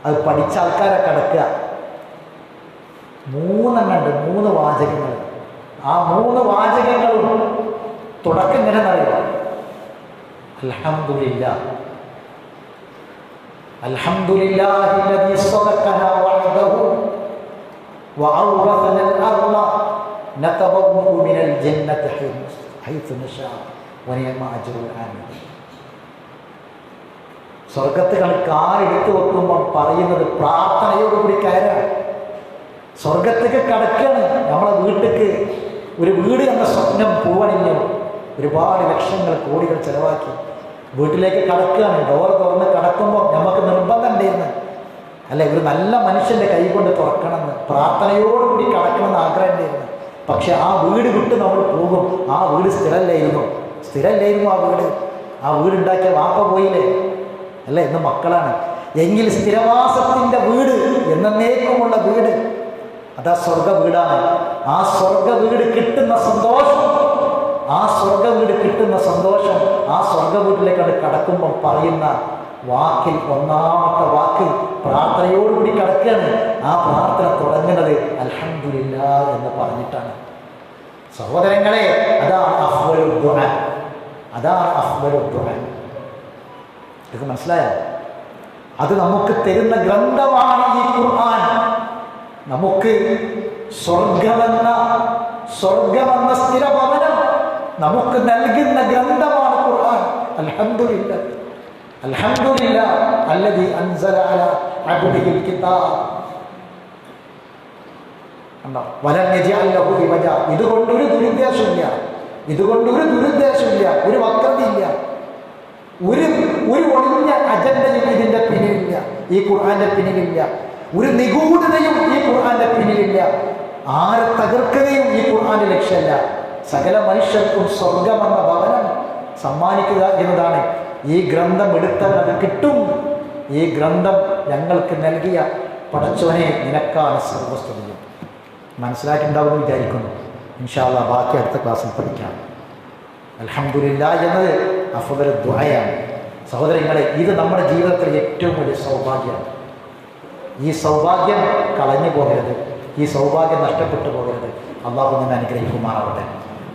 അത് പഠിച്ച ആൾക്കാരെ കടക്കുക. 3 വാചകങ്ങൾ. ആ 3 വാചകങ്ങളും തുടക്കം ഇങ്ങനെ അറിയാം, അൽഹംദുലില്ലാഹില്ലദീ സ്വദഖനാ വഅദഹു വഅൗറസനൽ അർള നതബവ്വഉ മിനൽ ജന്നത്തി ഹൈസു നശാ വനിഅമ അജ്റുൽ ആമിലീൻ. സ്വർഗത്ത് കാലെടുത്ത് വെക്കുമ്പോൾ പറയുന്നത് പ്രാർത്ഥനയോടുകൂടി കയറാൻ. സ്വർഗത്തേക്ക് കടക്കുകയാണ്. നമ്മളെ വീട്ടിലേക്ക് ഒരു വീട് എന്ന സ്വപ്നം പൂവണിഞ്ഞു, ഒരുപാട് ലക്ഷങ്ങൾ കോടികൾ ചിലവാക്കി വീട്ടിലേക്ക് കടക്കുകയാണ്. ഡോർ തുറന്ന് കടക്കുമ്പോൾ നമുക്ക് നിർബന്ധം ഉണ്ടായിരുന്നു അല്ലെ, ഒരു നല്ല മനുഷ്യൻ്റെ കൈ കൊണ്ട് തുറക്കണമെന്ന്, പ്രാർത്ഥനയോടുകൂടി കടക്കണമെന്ന് ആഗ്രഹം ഉണ്ടായിരുന്നു. പക്ഷെ ആ വീട് വിട്ട് നമ്മൾ പോകും. ആ വീട് സ്ഥിരമല്ലായിരുന്നു ആ വീടുണ്ടാക്കിയ വാപ്പ പോയില്ലേ അല്ലേ, ഇന്ന് മക്കളാണ്. എങ്കിൽ സ്ഥിരവാസത്തിൻ്റെ വീട്, എന്നേക്കുമുള്ള വീട്, അതാ സ്വർഗ വീടാണ്. ആ സ്വർഗ വീട് കിട്ടുന്ന സന്തോഷം, ആ സ്വർഗ വീട്ടിലേക്കാണ് കടക്കുമ്പോൾ പറയുന്ന വാക്കിൽ ഒന്നാമത്തെ വാക്ക് പ്രാർത്ഥനയോടുകൂടി കടക്കുകയാണ്. ആ പ്രാർത്ഥന തുടങ്ങുന്നത് അൽഹംദുലില്ലാ എന്ന് പറഞ്ഞിട്ടാണ്. സഹോദരങ്ങളെ, അതാണ് അഫ്ളലുൽ ദുആ. ഇത് മനസ്സിലായോ? അത് നമുക്ക് തരുന്ന ഗ്രന്ഥമാണ് ഈ ഖുർആൻ. നമുക്ക് നമുക്ക് നൽകുന്ന ഗ്രന്ഥമാണ് ഖുർആൻ. അൽഹംദുലില്ലാ അൽഹംദുലില്ലാ അല്ലദീ അൻസല അലാ അബ്ദിഹിൽ കിതാബ്. വലം യജ്അൽ ലഹു ഇവജ. ഇതുകൊണ്ടൊരു ദുരുദ്ദേശമില്ല, ഇതുകൊണ്ടൊരു ദുരുദ്ദേശമില്ല, ഒരു വക്രതയില്ല, ഒരു ഒളിഞ്ഞ അജണ്ടയും ഇതിൻ്റെ പിന്നിലില്ല, ഈ ഖുർആന്റെ പിന്നിലില്ല. ഒരു നിഗൂഢതയും ഈ ഖുർആന്റെ പിന്നിലില്ല. ആരെ തകർക്കുകയും ഈ ഖുർആന്റെ ലക്ഷ്യമല്ല. സകല മനുഷ്യർക്കും സ്വർഗമെന്ന ഭവനം സമ്മാനിക്കുക എന്നതാണ്. ഈ ഗ്രന്ഥം എടുത്താൽ അത് കിട്ടും. ഈ ഗ്രന്ഥം ഞങ്ങൾക്ക് നൽകിയ പടച്ചവനെ നിനക്കാണ് സർവസ്തുതിയും. മനസ്സിലാക്കിയിട്ടുണ്ടാവുമെന്ന് വിചാരിക്കുന്നു. ഇൻഷാ അല്ലാഹ് ബാക്കി അടുത്ത ക്ലാസ്സിൽ പഠിക്കാം. അൽഹംദുലില്ലാ എന്നത് അഫ്ദൽ ദുആയാണ്. സഹോദരങ്ങളെ, ഇത് നമ്മുടെ ജീവിതത്തിലെ ഏറ്റവും വലിയ സൗഭാഗ്യമാണ്. ഈ സൗഭാഗ്യം കളഞ്ഞു പോകരുത്, ഈ സൗഭാഗ്യം നഷ്ടപ്പെട്ടു പോകരുത്. അള്ളാഹു നിന്ന് അനുഗ്രഹിക്കുമാറാവട്ടെ.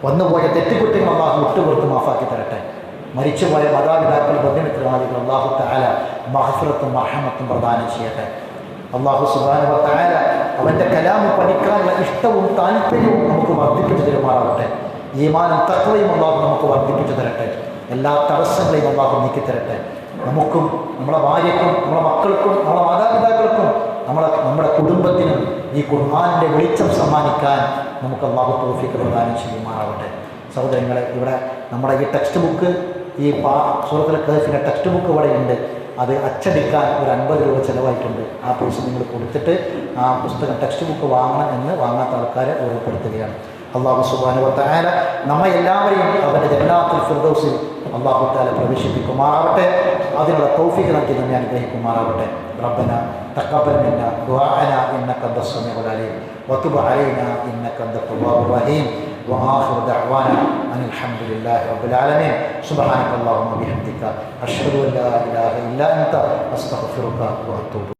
വന്നുപോയ തെറ്റുകുറ്റങ്ങൾ അള്ളാഹു വിട്ടുകൊടുത്ത് മാഫാക്കി തരട്ടെ. മരിച്ചുപോയ മാതാപിതാക്കൾ, ബന്ധുമിത്രാദികൾ അള്ളാഹു തആല മഗ്ഫിറത്തും മർഹമത്തും പ്രദാനം ചെയ്യട്ടെ. അള്ളാഹു സുബ്ഹാനഹു വ തആല അവൻ്റെ കലാമ് പഠിക്കാനുള്ള ഇഷ്ടവും താല്പര്യവും നമുക്ക് വർദ്ധിപ്പിച്ചു തരുമാറാവട്ടെ. ഈമാനും തഖ്വയും അള്ളാഹു നമുക്ക് വർദ്ധിപ്പിച്ചു തരട്ടെ. എല്ലാ തടസ്സങ്ങളെയും അള്ളാഹു നീക്കി തരട്ടെ. നമുക്കും നമ്മുടെ ഭാര്യയ്ക്കും നമ്മുടെ മക്കൾക്കും നമ്മുടെ മാതാപിതാക്കൾക്കും നമ്മുടെ കുടുംബത്തിനും ഈ ഖുർആനിൻ്റെ വെളിച്ചം സമ്മാനിക്കാൻ നമുക്ക് അള്ളാഹു തൗഫീഖ് പ്രദാനം ചെയ്യുമാറാവട്ടെ. സഹോദരങ്ങളെ, ഇവിടെ നമ്മുടെ ഈ ടെക്സ്റ്റ് ബുക്ക്, ഈ സൂറത്തുൽ കഹ്ഫിൻ്റെ ടെക്സ്റ്റ് ബുക്ക് ഇവിടെ ഉണ്ട്. അത് അച്ചടിക്കാൻ ഒരു 50 രൂപ ചിലവായിട്ടുണ്ട്. ആ പൈസ നിങ്ങൾ കൊടുത്തിട്ട് ആ പുസ്തകം ടെക്സ്റ്റ് ബുക്ക് വാങ്ങണം എന്ന് വാങ്ങാത്ത ആൾക്കാരെ ഓർമ്മപ്പെടുത്തുകയാണ്. അള്ളാഹു സുബ്ഹാനഹു വ തആല നമ്മെ എല്ലാവരെയും അവൻ്റെ ജന്നാത്തുൽ ഫിർദൗസിൽ അള്ളാഹു തആല പ്രവേശിപ്പിക്കുമാറാവട്ടെ. അതിനുള്ള തൗഫീഖ് നൽകി നമ്മെ അനുഗ്രഹിക്കുമാറാവട്ടെ. റബ്ബന തഖബ്ബൽ മിന്നാ ദുആഅനാ ഇന്നക അൻതസ് സമീഉൽ അലീം വതുബ് അലൈനാ ഇന്നക അൻതത് തവ്വാബുർ റഹീം وآخر دعوانا أن الحمد لله رب العالمين. سبحانك اللهم وبحمدك أشهد أن لا إله إلا أنت أستغفرك وأتوب